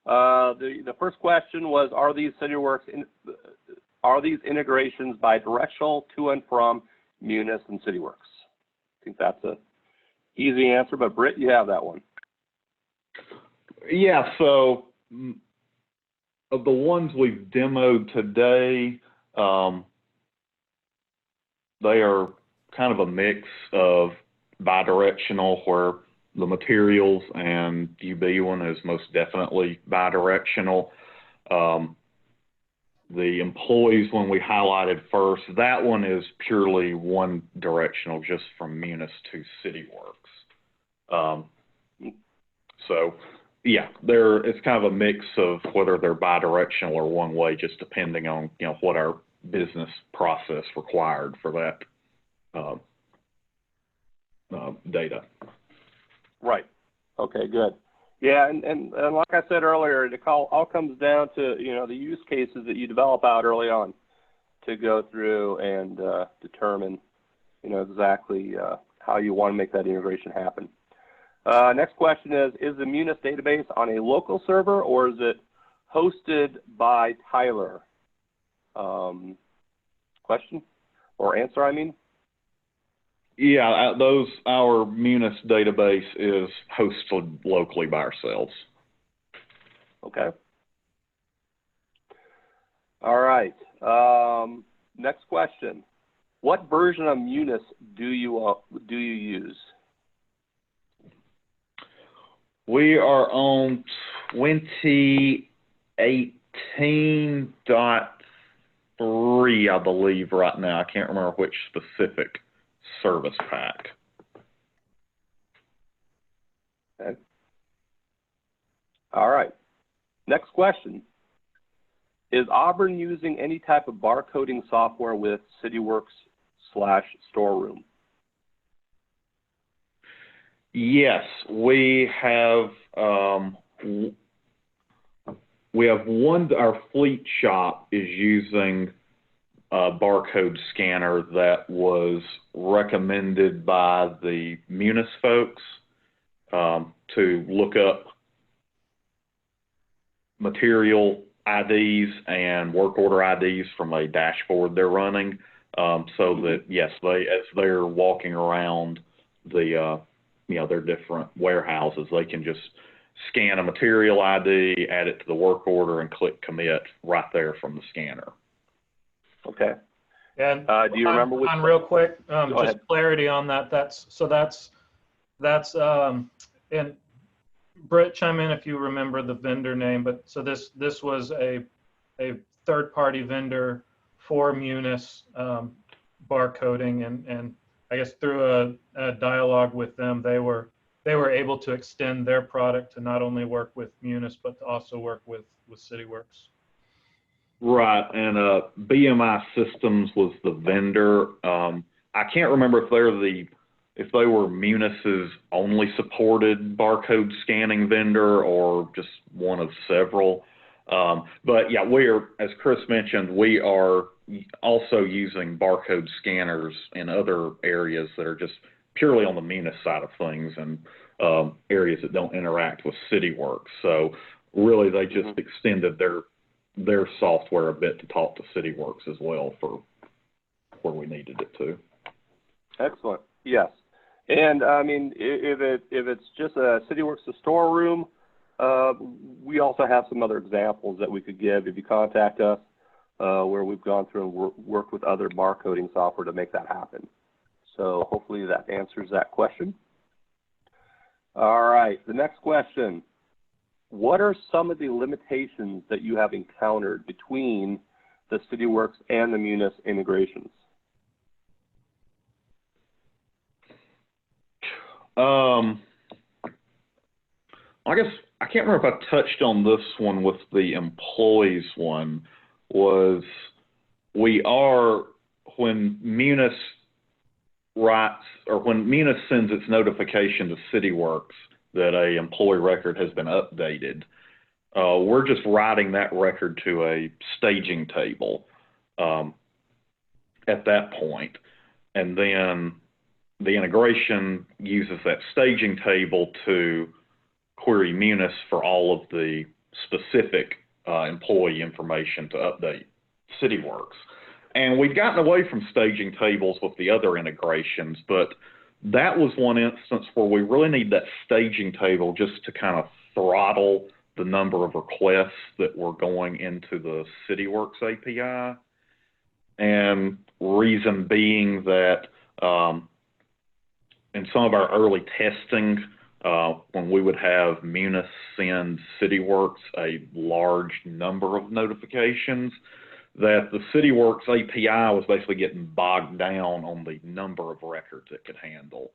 the first question was: Are these integrations bi-directional to and from Munis and Cityworks? I think that's a easy answer, but Britt, you have that one. Yeah, so of the ones we've demoed today, they are kind of a mix of bi-directional, where the materials and UB one is most definitely bi-directional. The employees, when we highlighted first, that one is purely one directional, just from Munis to Cityworks. So yeah, it's kind of a mix of whether they're bi-directional or one way, just depending on what our business process required for that data. Right. Okay, good. Yeah, and like I said earlier, it all comes down to the use cases that you develop out early on to go through and determine exactly how you want to make that integration happen. Next question is the Munis database on a local server, or is it hosted by Tyler? Question or answer, I mean? Yeah, our Munis database is hosted locally by ourselves. Okay. All right. Next question: What version of Munis do you use? We are on 2018.3. 3, I believe, right now. I can't remember which specific service pack. Okay. All right. Next question. Is Auburn using any type of barcoding software with Cityworks/Storeroom? Yes, we have one, our fleet shop is using a barcode scanner that was recommended by the Munis folks to look up material IDs and work order IDs from a dashboard they're running, so that, yes, as they're walking around the their different warehouses, they can just scan a material ID, add it to the work order, and click commit right there from the scanner. Okay. And do you remember which? Real quick, Go just ahead. clarity on that. That's and Britt, chime in if you remember the vendor name. But so this was a third-party vendor for Munis barcoding, and I guess through a dialogue with them, they were able to extend their product to not only work with Munis but to also work with Cityworks. Right, and BMI Systems was the vendor. I can't remember if they were Munis's only supported barcode scanning vendor or just one of several. But yeah, as Chris mentioned, we are also using barcode scanners in other areas that are just purely on the Munis side of things, and areas that don't interact with Cityworks. So really, they just extended their software a bit to talk to Cityworks as well for where we needed it to. Excellent. Yes. And I mean, if it's just a Cityworks to Storeroom, we also have some other examples that we could give if you contact us, where we've gone through and worked with other barcoding software to make that happen. So hopefully that answers that question. All right, the next question. What are some of the limitations that you have encountered between the Cityworks and the Munis integrations? I guess I can't remember if I touched on this one with the employees one. When Munis writes, or when Munis sends its notification to Cityworks that a employee record has been updated, we're just writing that record to a staging table at that point, and then the integration uses that staging table to query Munis for all of the specific employee information to update Cityworks. And we've gotten away from staging tables with the other integrations, but that was one instance where we really need that staging table just to kind of throttle the number of requests that were going into the Cityworks API. And reason being that in some of our early testing, when we would have Munis send Cityworks a large number of notifications, that the Cityworks API was basically getting bogged down on the number of records it could handle.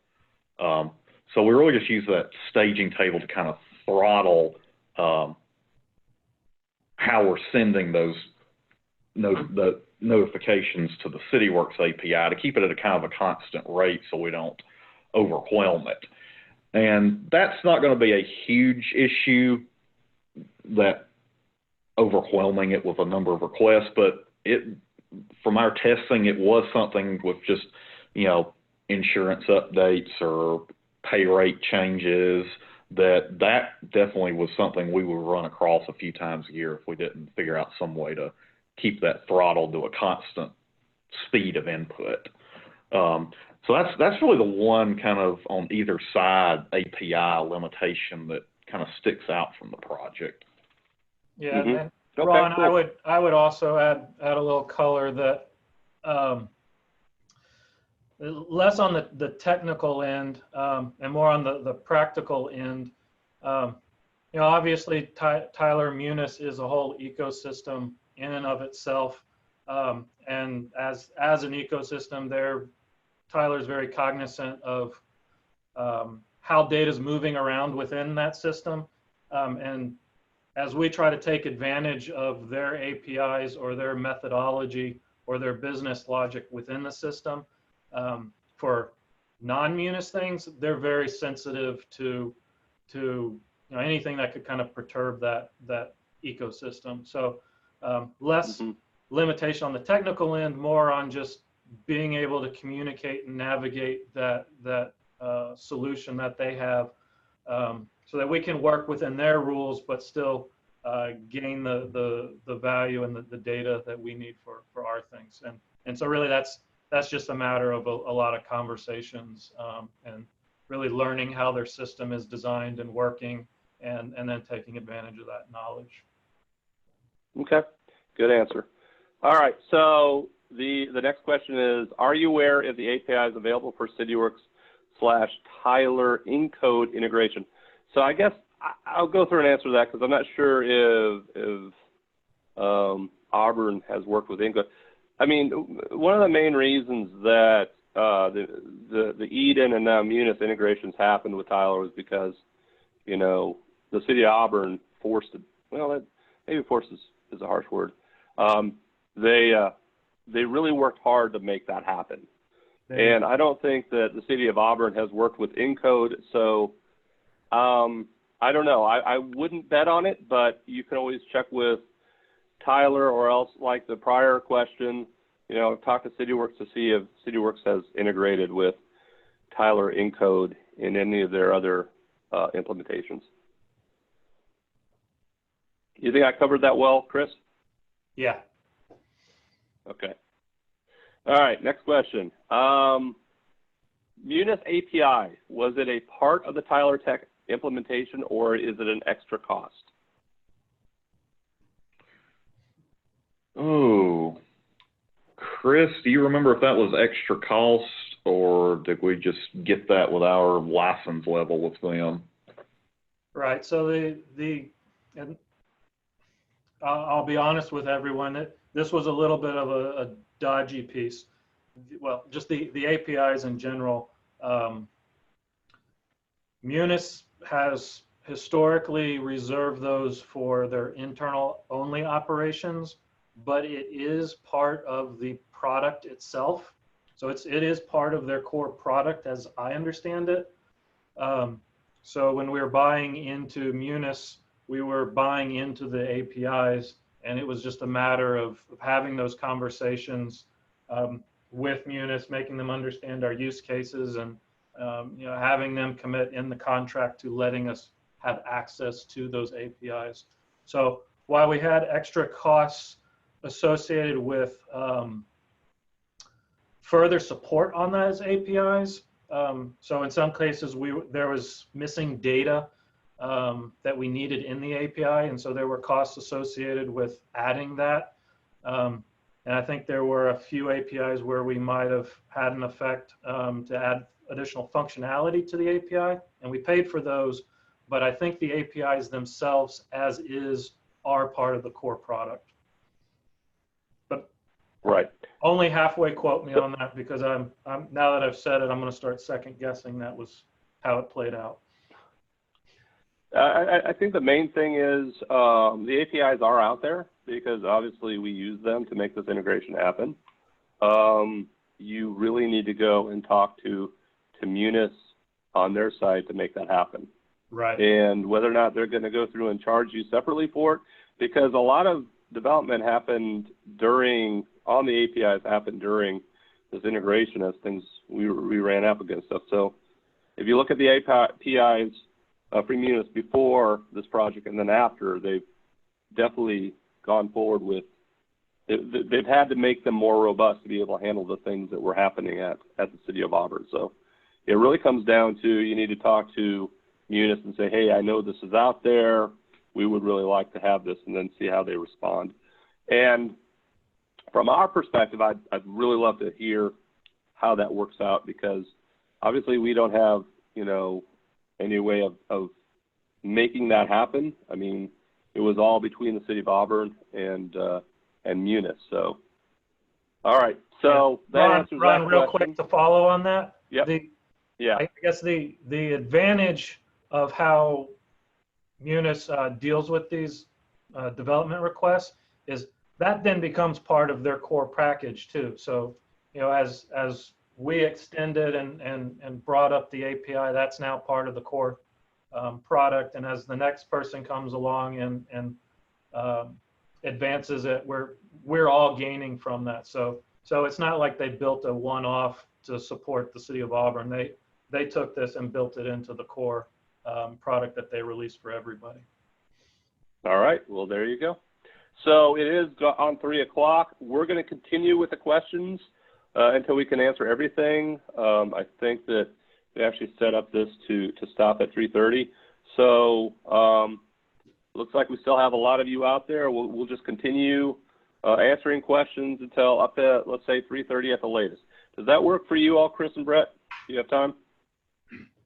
So we really just use that staging table to kind of throttle how we're sending the notifications to the Cityworks API to keep it at a kind of a constant rate so we don't overwhelm it. And that's not going to be a huge issue, that overwhelming it with a number of requests, but from our testing, it was something with just, insurance updates or pay rate changes, that definitely was something we would run across a few times a year if we didn't figure out some way to keep that throttled to a constant speed of input. So that's really the one kind of on either side API limitation that kind of sticks out from the project. Yeah, and Okay, Ron, cool. I would also add a little color that less on the technical end and more on the practical end. Obviously Tyler Munis is a whole ecosystem in and of itself. And as an ecosystem, Tyler's very cognizant of how data is moving around within that system. And as we try to take advantage of their APIs or their methodology or their business logic within the system for non-Munis things, they're very sensitive to anything that could kind of perturb that ecosystem. So less limitation on the technical end, more on just being able to communicate and navigate that solution that they have, so that we can work within their rules, but still gain the value and the data that we need for our things. And so really that's just a matter of a lot of conversations and really learning how their system is designed and working, and then taking advantage of that knowledge. Okay, good answer. All right, so the next question is, are you aware if the API is available for Cityworks/Tyler in-code integration? So I guess I'll go through and answer that, because I'm not sure if Auburn has worked with in-code. I mean, one of the main reasons that the Eden and now Munis integrations happened with Tyler was because, the City of Auburn forced it. Well, maybe forced is a harsh word. They really worked hard to make that happen. And I don't think that the City of Auburn has worked with Encode, so I don't know. I wouldn't bet on it, but you can always check with Tyler, or else, like the prior question, talk to Cityworks to see if Cityworks has integrated with Tyler Encode in any of their other implementations. You think I covered that well, Chris? Yeah. Okay. All right, next question. Munis API, was it a part of the Tyler Tech implementation, or is it an extra cost? Oh, Chris, do you remember if that was extra cost, or did we just get that with our license level with them? Right. So and I'll be honest with everyone, this was a little bit of a dodgy piece. Well, just the APIs in general. Munis has historically reserved those for their internal only operations, but it is part of the product itself. So it is part of their core product, as I understand it. So when we were buying into Munis, we were buying into the APIs, and it was just a matter of having those conversations with Munis, making them understand our use cases, and having them commit in the contract to letting us have access to those APIs. So while we had extra costs associated with further support on those APIs, so in some cases there was missing data that we needed in the API, and so there were costs associated with adding that. And I think there were a few APIs where we might have had an effect to add additional functionality to the API, and we paid for those, but I think the APIs themselves, as is, are part of the core product. But right, only halfway quote me on that, because I'm now that I've said it, I'm going to start second guessing that was how it played out. I think the main thing is the APIs are out there, because obviously we use them to make this integration happen. You really need to go and talk to Munis on their side to make that happen. Right. And whether or not they're going to go through and charge you separately for it, because a lot of development happened on the APIs happened during this integration as we ran up against stuff. So if you look at the APIs for Munis before this project and then after, they've definitely gone forward with, they've had to make them more robust to be able to handle the things that were happening at the City of Auburn. So it really comes down to, you need to talk to Munis and say, hey, I know this is out there. We would really like to have this, and then see how they respond. And from our perspective, I'd really love to hear how that works out, because obviously we don't have, any way of making that happen. I mean, it was all between the City of Auburn and Munis. So All right. So that answers Ron, that real question. quick to follow on that. Yep. Yeah. I guess the advantage of how Munis deals with these development requests is that then becomes part of their core package too. So, you know, as we extended and brought up the API, that's now part of the core product. And as the next person comes along and advances it, we're all gaining from that. So it's not like they built a one-off to support the City of Auburn. They took this and built it into the core product that they released for everybody. All right. Well, there you go. So it is on 3 o'clock. We're going to continue with the questions until we can answer everything. I think that we actually set up this to stop at 3:30. So looks like we still have a lot of you out there. We'll just continue answering questions until up to, let's say, 3:30 at the latest. Does that work for you all, Chris and Brett? Do you have time?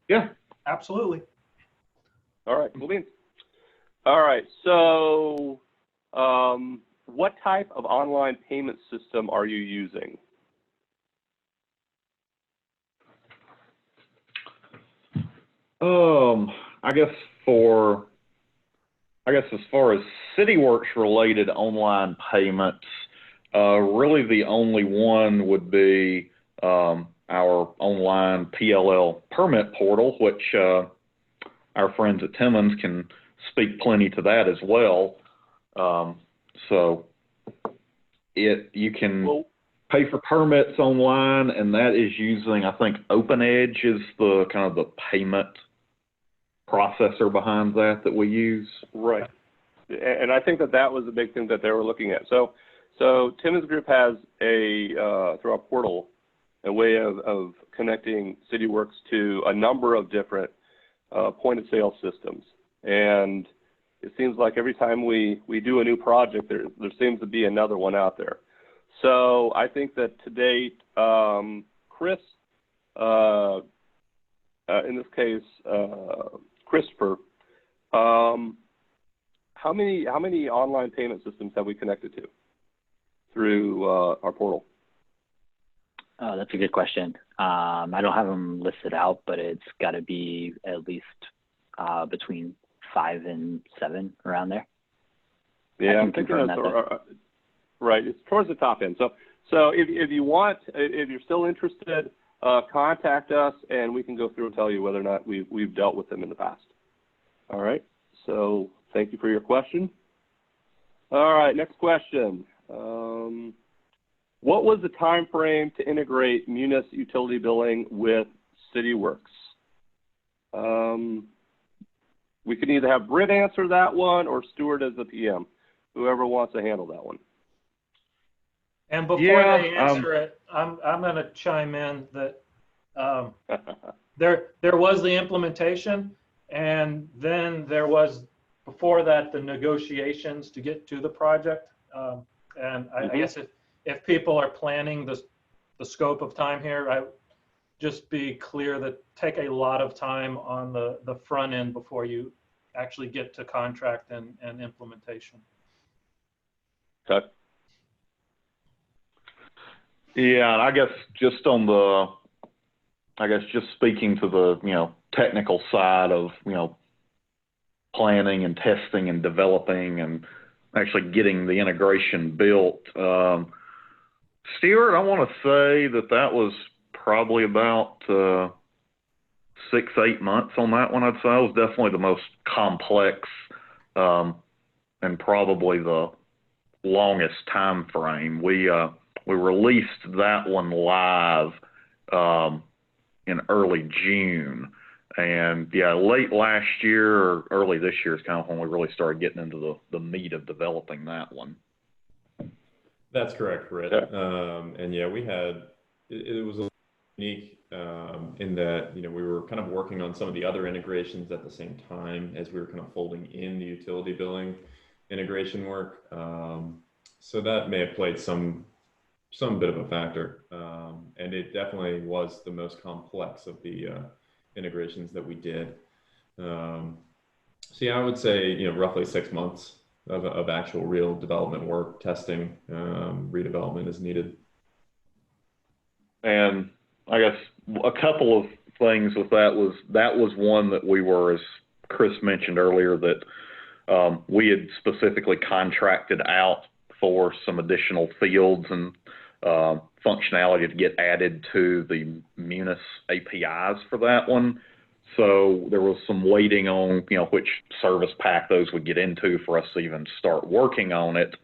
Yeah. Absolutely. All right, cool beans. All right, so what type of online payment system are you using? I guess as far as Cityworks related online payments, really the only one would be our online PLL permit portal, which our friends at Timmons can speak plenty to that as well. So you can pay for permits online, and that is using, I think, OpenEdge is the kind of the payment processor behind that we use. Right. And I think that was a big thing that they were looking at. So Timmons Group has through our portal, a way of connecting Cityworks to a number of different point of sale systems. And it seems like every time we do a new project, there seems to be another one out there. So I think that to date, Chris, in this case, Christopher, how many online payment systems have we connected to through our portal? Oh, that's a good question. I don't have them listed out, but it's got to be at least between 5 and 7 around there. Yeah, I'm thinking that's right. It's towards the top end. So if you want, if you're still interested, contact us and we can go through and tell you whether or not we've dealt with them in the past. All right. So thank you for your question. All right. Next question. What was the time frame to integrate Munis utility billing with Cityworks? We can either have Britt answer that one or Stuart as the PM, whoever wants to handle that one. And before they answer it, I'm going to chime in that there was the implementation, and then there was, before that, the negotiations to get to the project. And I guess if people are planning the scope of time here, I just be clear that take a lot of time on the front end before you actually get to contract and implementation. Okay. Yeah, and I guess just speaking to the, technical side of, planning and testing and developing and actually getting the integration built. Stuart, I want to say that was probably about 6-8 months on that one. I'd say it was definitely the most complex and probably the longest time frame. We released that one live in early June. And yeah, late last year or early this year is kind of when we really started getting into the meat of developing that one. That's correct, Britt. And yeah, we had, it was a little unique in that, we were kind of working on some of the other integrations at the same time as we were kind of folding in the utility billing integration work. So that may have played some bit of a factor. And it definitely was the most complex of the integrations that we did. So yeah, I would say, roughly 6 months of actual real development work, testing, redevelopment is needed. And I guess a couple of things with that was one that we were, as Chris mentioned earlier, that we had specifically contracted out for some additional fields and functionality to get added to the Munis APIs for that one. So there was some waiting on, which service pack those would get into for us to even start working on it.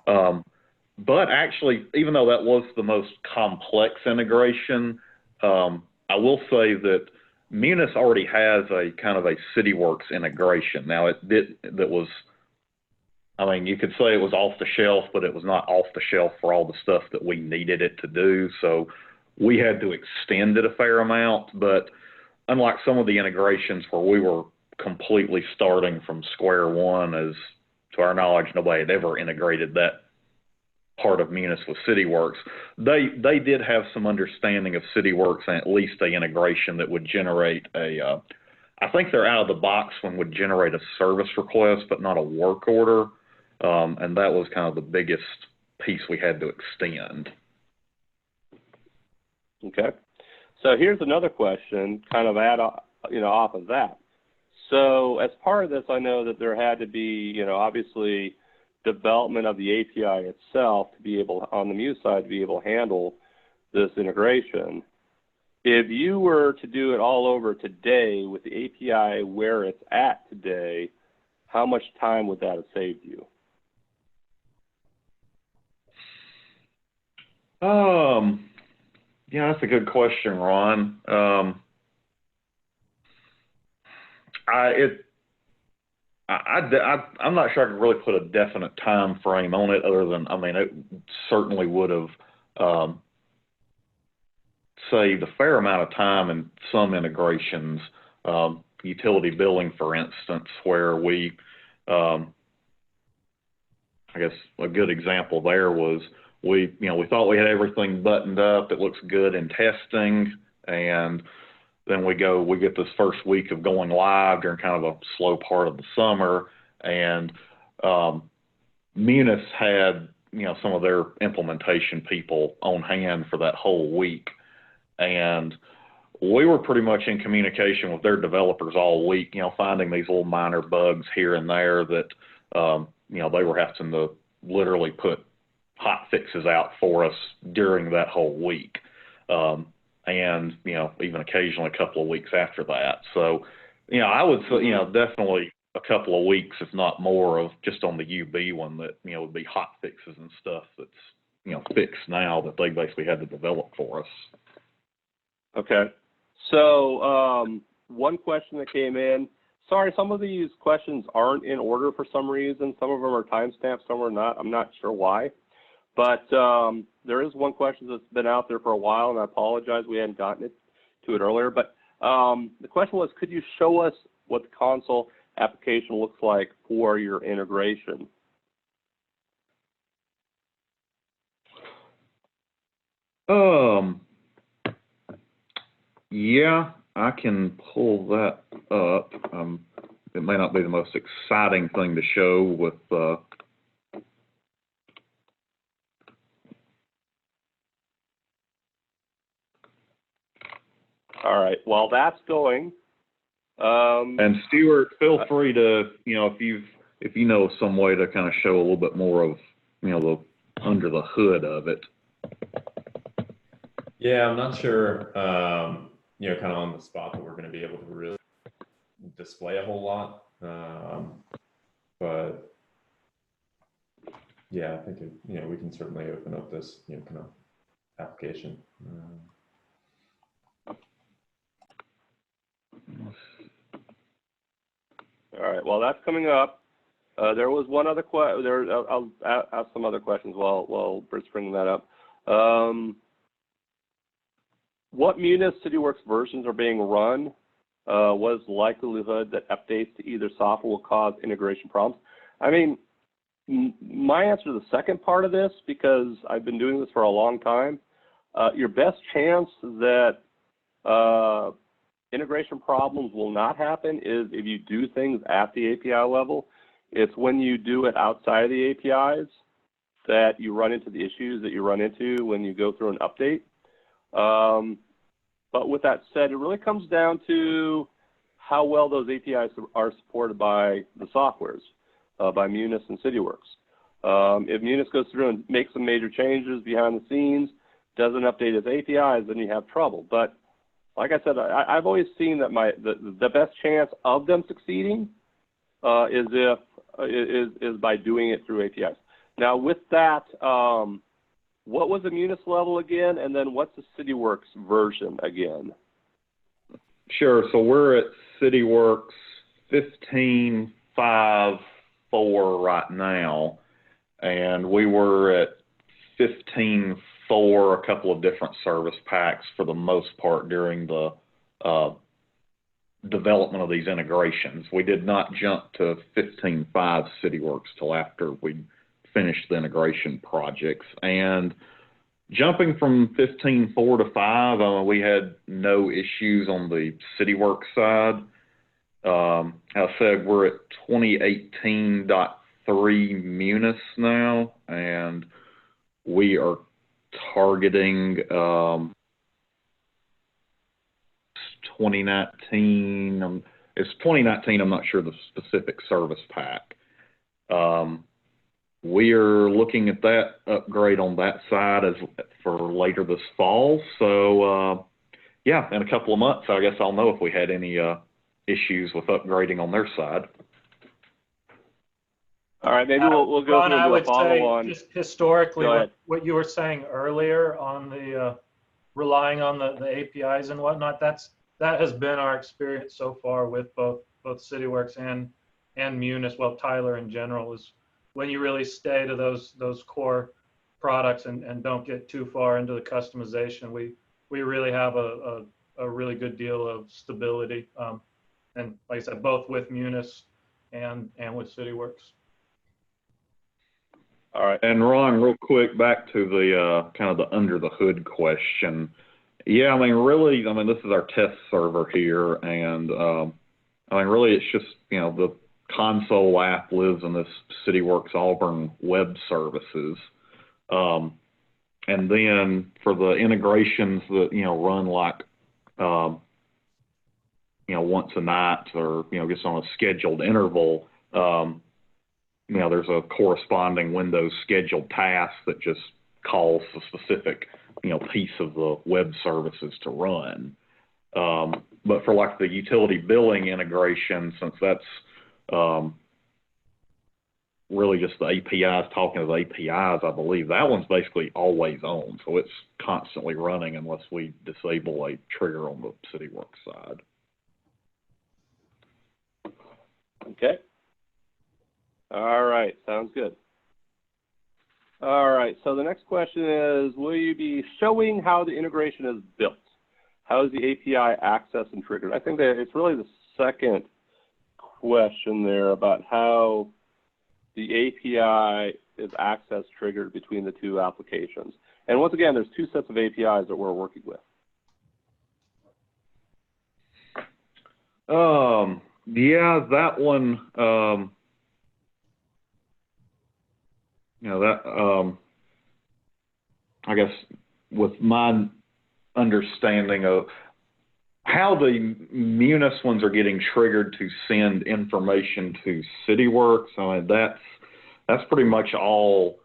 But actually, even though that was the most complex integration, I will say that Munis already has a kind of a Cityworks integration. Now, that was, I mean, you could say it was off the shelf, but it was not off the shelf for all the stuff that we needed it to do. So we had to extend it a fair amount. But unlike some of the integrations where we were completely starting from square one, as to our knowledge, nobody had ever integrated that part of Munis with Cityworks, they did have some understanding of Cityworks and at least the integration that would generate I think they're out of the box one would generate a service request, but not a work order. And that was kind of the biggest piece we had to extend. Okay. So here's another question, kind of off of that. So as part of this, I know that there had to be, obviously development of the API itself to be able, on the Muse side, to be able to handle this integration. If you were to do it all over today with the API where it's at today, how much time would that have saved you? Yeah, that's a good question, Ron. I'm not sure I can really put a definite time frame on it, other than, I mean, it certainly would have saved a fair amount of time in some integrations, utility billing, for instance, where we, I guess a good example there was we thought we had everything buttoned up. It looks good in testing, and then we get this first week of going live during kind of a slow part of the summer, and Munis had some of their implementation people on hand for that whole week, and we were pretty much in communication with their developers all week, finding these little minor bugs here and there that they were having to literally put hot fixes out for us during that whole week. And, even occasionally a couple of weeks after that. So, I would say, definitely a couple of weeks, if not more, of just on the UB one that, would be hot fixes and stuff that's, fixed now that they basically had to develop for us. Okay. So, one question that came in, sorry, some of these questions aren't in order for some reason. Some of them are timestamped, some are not. I'm not sure why. But there is one question that's been out there for a while, and I apologize we hadn't gotten to it earlier. But the question was, could you show us what the console application looks like for your integration? Yeah, I can pull that up. It may not be the most exciting thing to show with All right. While that's going, and Stuart, feel free to, if you know some way to kind of show a little bit more of, the under the hood of it. Yeah, I'm not sure, kind of on the spot that we're going to be able to really display a whole lot. But yeah, I think we can certainly open up this, kind of application. All right. Well, that's coming up. There was one other question. I'll ask some other questions while Britt's bringing that up. What Munis Cityworks versions are being run? What is the likelihood that updates to either software will cause integration problems? I mean, my answer to the second part of this, because I've been doing this for a long time, your best chance that integration problems will not happen is if you do things at the API level. It's when you do it outside of the APIs that you run into the issues that you run into when you go through an update. But with that said, it really comes down to how well those APIs are supported by the softwares, by Munis and Cityworks. If Munis goes through and makes some major changes behind the scenes, doesn't update its APIs, then you have trouble. But like I said, I've always seen that the best chance of them succeeding is by doing it through APIs. Now, with that, what was the Munis level again, and then what's the Cityworks version again? Sure. So we're at Cityworks 15.5.4 right now, and we were at 15.4, a couple of different service packs for the most part during the development of these integrations. We did not jump to 15.5 Cityworks till after we finished the integration projects. And jumping from 15.4 to 5, we had no issues on the Cityworks side. I said we're at 2018.3 Munis now, and we are targeting 2019. It's 2019. I'm not sure the specific service pack. We are looking at that upgrade on that side for later this fall. So, yeah, in a couple of months, I guess I'll know if we had any issues with upgrading on their side. All right, maybe we'll go Ron, through I would a follow-on. say just historically, Go ahead. what you were saying earlier on the relying on the APIs and whatnot, that has been our experience so far with both Cityworks and Munis. Well, Tyler in general is when you really stay to those core products and don't get too far into the customization. We really have a really good deal of stability, and like I said, both with Munis and with Cityworks. All right. And Ron, real quick, back to the kind of the under the hood question. Yeah, really, this is our test server here, and really it's just, the console app lives in this Cityworks Auburn web services. And then for the integrations that, run like, once a night or, just on a scheduled interval, there's a corresponding Windows scheduled task that just calls the specific, piece of the web services to run. But for like the utility billing integration, since that's really just the APIs talking to the APIs, I believe that one's basically always on. So it's constantly running unless we disable a trigger on the Cityworks side. Okay. All right, sounds good. All right, so the next question is, will you be showing how the integration is built? How is the API accessed and triggered? I think that it's really the second question there about how the API is accessed triggered between the two applications. And once again, there's two sets of APIs that we're working with. Yeah, that one, I guess with my understanding of how the Munis ones are getting triggered to send information to Cityworks, that's pretty much all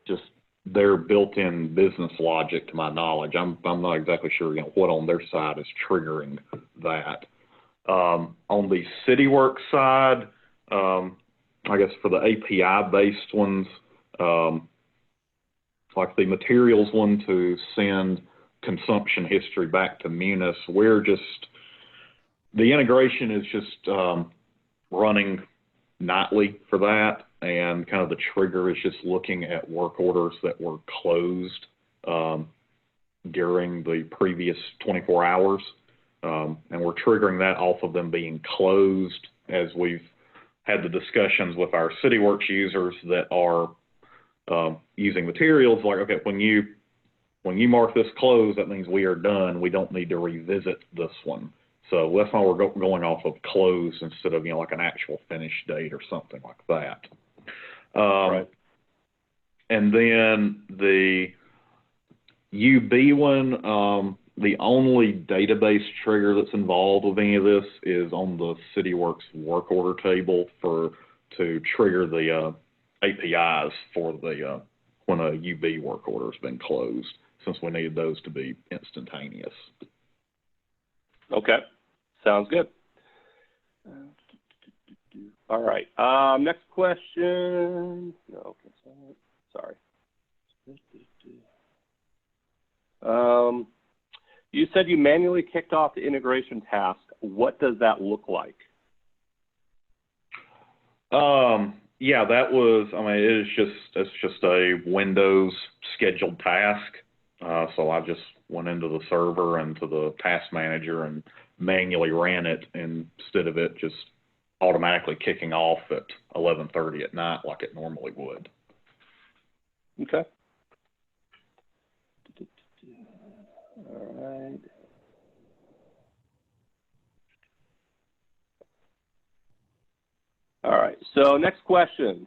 just their built-in business logic, to my knowledge. I'm not exactly sure what on their side is triggering that. On the Cityworks side, I guess for the API-based ones, like the materials one to send consumption history back to Munis, the integration is just running nightly for that, and kind of the trigger is just looking at work orders that were closed during the previous 24 hours. And we're triggering that off of them being closed, as we've had the discussions with our Cityworks users that are using materials. Like, okay, when you mark this closed, that means we are done. We don't need to revisit this one. So that's why we're going off of closed instead of, like an actual finish date or something like that. Right. And then the UB one, the only database trigger that's involved with any of this is on the Cityworks work order table to trigger the APIs for the when a UB work order has been closed, since we needed those to be instantaneous. Okay, sounds good. All right, next question. No, sorry. You said you manually kicked off the integration task. What does that look like? Yeah, that was, I mean, it's just a Windows scheduled task. So I just went into the server and to the task manager and manually ran it instead of it just automatically kicking off at 11:30 at night like it normally would. Okay. All right. All right, so next question.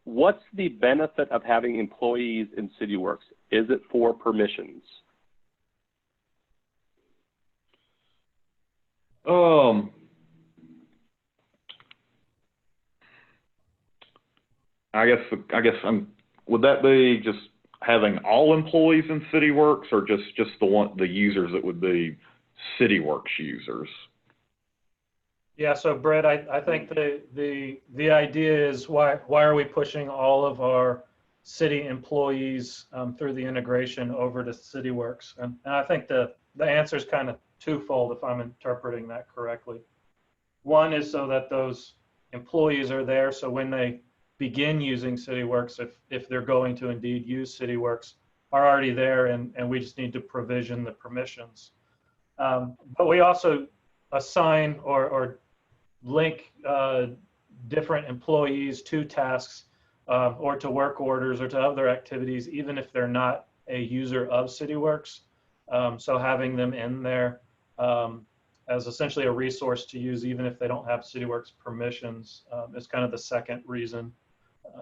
What's the benefit of having employees in Cityworks? Is it for permissions? I guess would that be just having all employees in Cityworks, or just the users that would be Cityworks users? Yeah, so Brett, I think the idea is why are we pushing all of our city employees through the integration over to Cityworks? And I think the answer is kind of twofold, if I'm interpreting that correctly. One is so that those employees are there, so when they begin using Cityworks, if they're going to indeed use Cityworks, are already there, and we just need to provision the permissions. But we also assign or link different employees to tasks or to work orders or to other activities, even if they're not a user of Cityworks. So having them in there as essentially a resource to use, even if they don't have Cityworks permissions, is kind of the second reason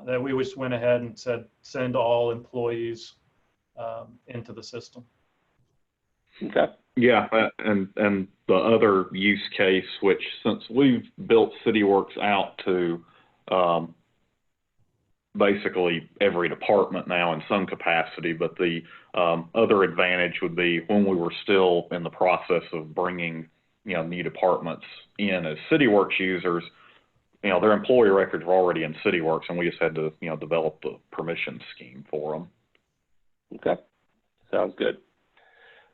that we just went ahead and said send all employees into the system. Okay. Yeah, and the other use case, which since we've built Cityworks out to basically every department now in some capacity, but the other advantage would be when we were still in the process of bringing new departments in as Cityworks users, their employee records were already in Cityworks, and we just had to develop the permission scheme for them. Okay, sounds good.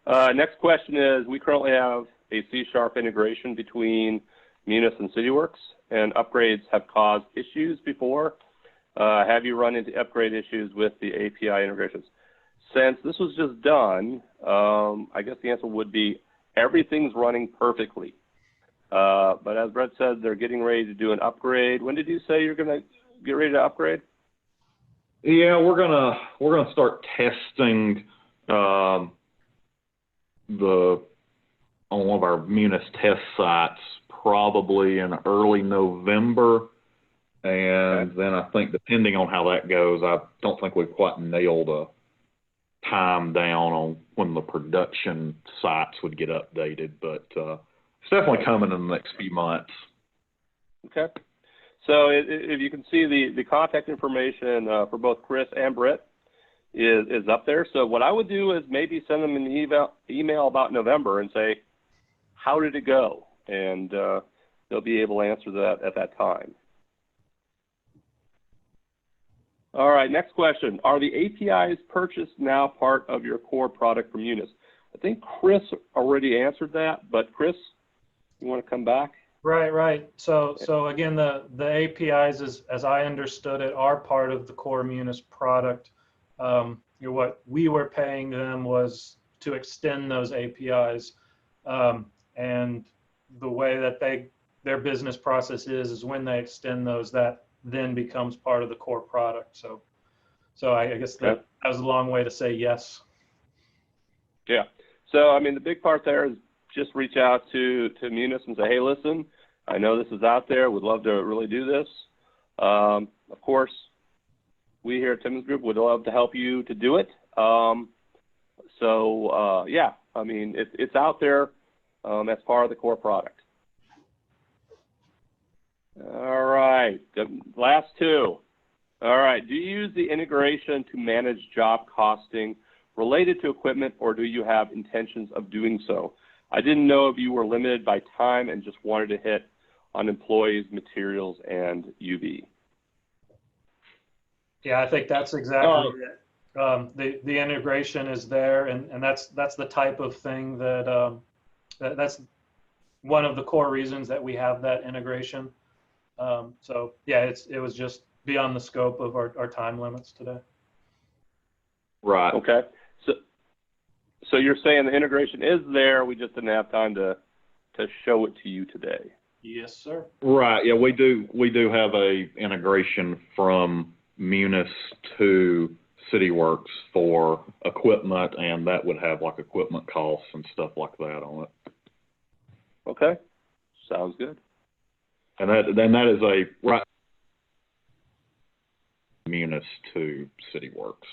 Next question is, we currently have a C# integration between Munis and Cityworks, and upgrades have caused issues before. Have you run into upgrade issues with the API integrations? Since this was just done, I guess the answer would be everything's running perfectly. But as Brett said, they're getting ready to do an upgrade. When did you say you're going to get ready to upgrade? Yeah, we're gonna start testing on one of our Munis test sites probably in early November, and then I think depending on how that goes, I don't think we've quite nailed a time down on when the production sites would get updated, but it's definitely coming in the next few months. Okay. So if you can see, the contact information for both Chris and Britt is up there. So what I would do is maybe send them an email about November and say, how did it go? And they'll be able to answer that at that time. All right, next question. Are the APIs purchased now part of your core product from Munis? I think Chris already answered that, but Chris, you want to come back? Right. So again, the APIs, as I understood it, are part of the core Munis product. What we were paying them was to extend those APIs, and the way that their business process is when they extend those, that then becomes part of the core product. So I guess that was a long way to say yes. Yeah. So I mean, the big part there is just reach out to Munis and say, hey, listen, I know this is out there. Would love to really do this. Of course, we here at Timmons Group would love to help you to do it. So yeah, I mean, it's out there as part of the core product. All right, the last two. All right, do you use the integration to manage job costing related to equipment, or do you have intentions of doing so? I didn't know if you were limited by time and just wanted to hit on employees, materials, and UV. Yeah, I think that's exactly it. The integration is there, and that's the type of thing that that's one of the core reasons that we have that integration. So yeah, it was just beyond the scope of our time limits today. Right. Okay. So you're saying the integration is there, we just didn't have time to show it to you today. Yes, sir. Right. Yeah, we do have a integration from Munis to Cityworks for equipment, and that would have like equipment costs and stuff like that on it. Okay. Sounds good. And that is a right Munis to Cityworks.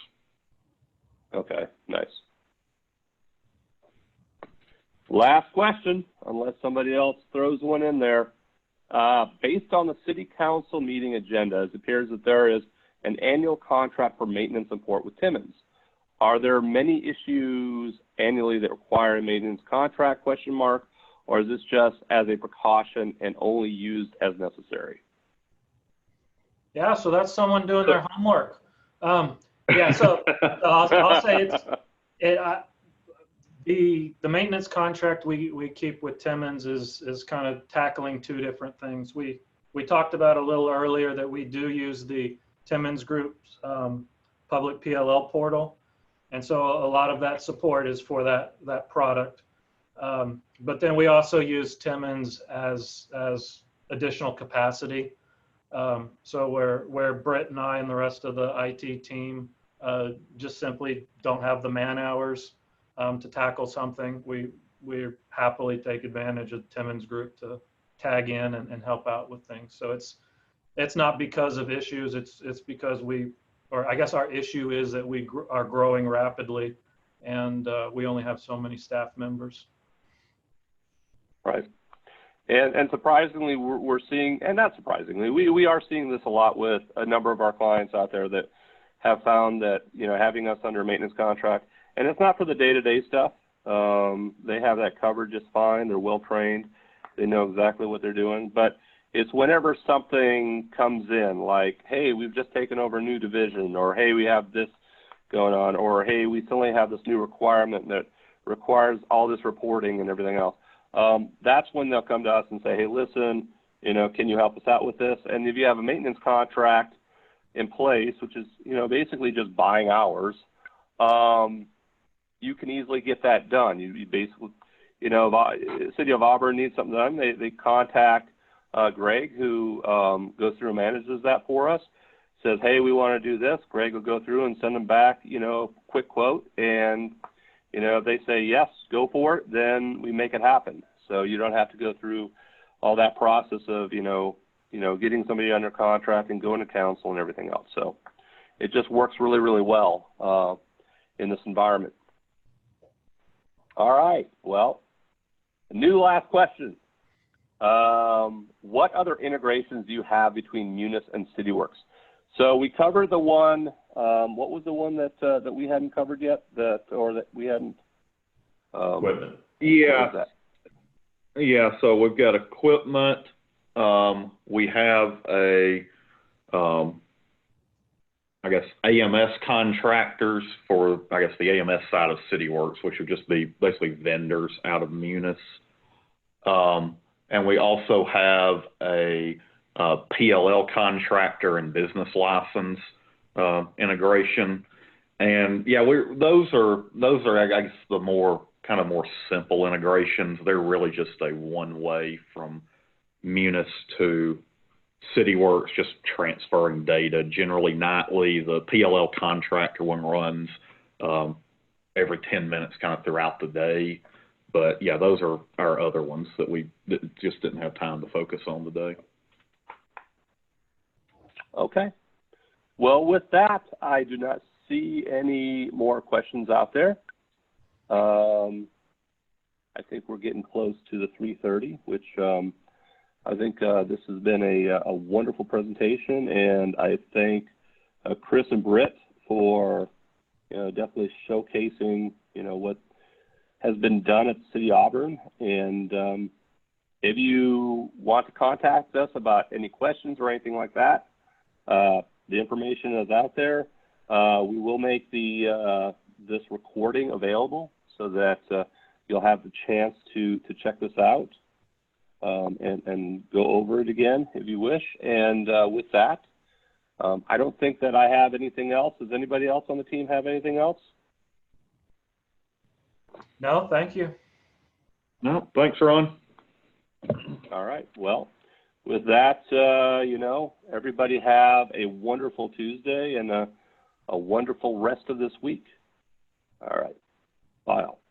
Okay, nice. Last question, unless somebody else throws one in there. Based on the City Council meeting agenda, it appears that there is an annual contract for maintenance support with Timmons. Are there many issues annually that require a maintenance contract, ? Or is this just as a precaution and only used as necessary? Yeah, so that's someone doing their homework. Yeah, so I'll say the maintenance contract we keep with Timmons is kind of tackling two different things. We talked about a little earlier that we do use the Timmons Group's public PLL portal, and so a lot of that support is for that product. But then we also use Timmons as additional capacity. So where Britt and I and the rest of the IT team just simply don't have the man hours to tackle something, we happily take advantage of Timmons Group to tag in and help out with things. So it's not because of issues, it's because I guess our issue is that we are growing rapidly, and we only have so many staff members. Right. And surprisingly, we're seeing, and not surprisingly, we are seeing this a lot with a number of our clients out there that have found that, having us under a maintenance contract, and it's not for the day-to-day stuff. They have that covered just fine. They're well-trained. They know exactly what they're doing. But it's whenever something comes in, like, hey, we've just taken over a new division, or hey, we have this going on, or hey, we suddenly have this new requirement that requires all this reporting and everything else. That's when they'll come to us and say, hey, listen, can you help us out with this? And if you have a maintenance contract in place, which is, basically just buying hours, you can easily get that done. You basically, City of Auburn needs something done. They contact Greg, who goes through and manages that for us, says, hey, we want to do this. Greg will go through and send them back, quick quote, and if they say, yes, go for it, then we make it happen. So you don't have to go through all that process of, getting somebody under contract and going to council and everything else. So it just works really, really well in this environment. All right. Well, new last question. What other integrations do you have between Munis and Cityworks? So we covered the one, what was the one that we hadn't covered yet, that we hadn't? Equipment. Yeah. Yeah, so we've got equipment. We have a, AMS contractors for, the AMS side of Cityworks, which would just be basically vendors out of Munis. And we also have a PLL contractor and business license integration. And yeah, those are I guess the more simple integrations. They're really just a one-way from Munis to Cityworks, just transferring data. Generally nightly, the PLL contractor one runs every 10 minutes kind of throughout the day. But yeah, those are our other ones that we just didn't have time to focus on today. Okay. Well, with that, I do not see any more questions out there. I think we're getting close to the 3:30, which I think this has been a wonderful presentation, and I thank Chris and Britt for definitely showcasing what has been done at the City of Auburn. And if you want to contact us about any questions or anything like that, the information is out there. We will make this recording available so that you'll have the chance to check this out and go over it again if you wish. And with that, I don't think that I have anything else. Does anybody else on the team have anything else? No, thank you. No, thanks, Ron. All right. Well, with that, everybody have a wonderful Tuesday and a wonderful rest of this week. All right. Bye all.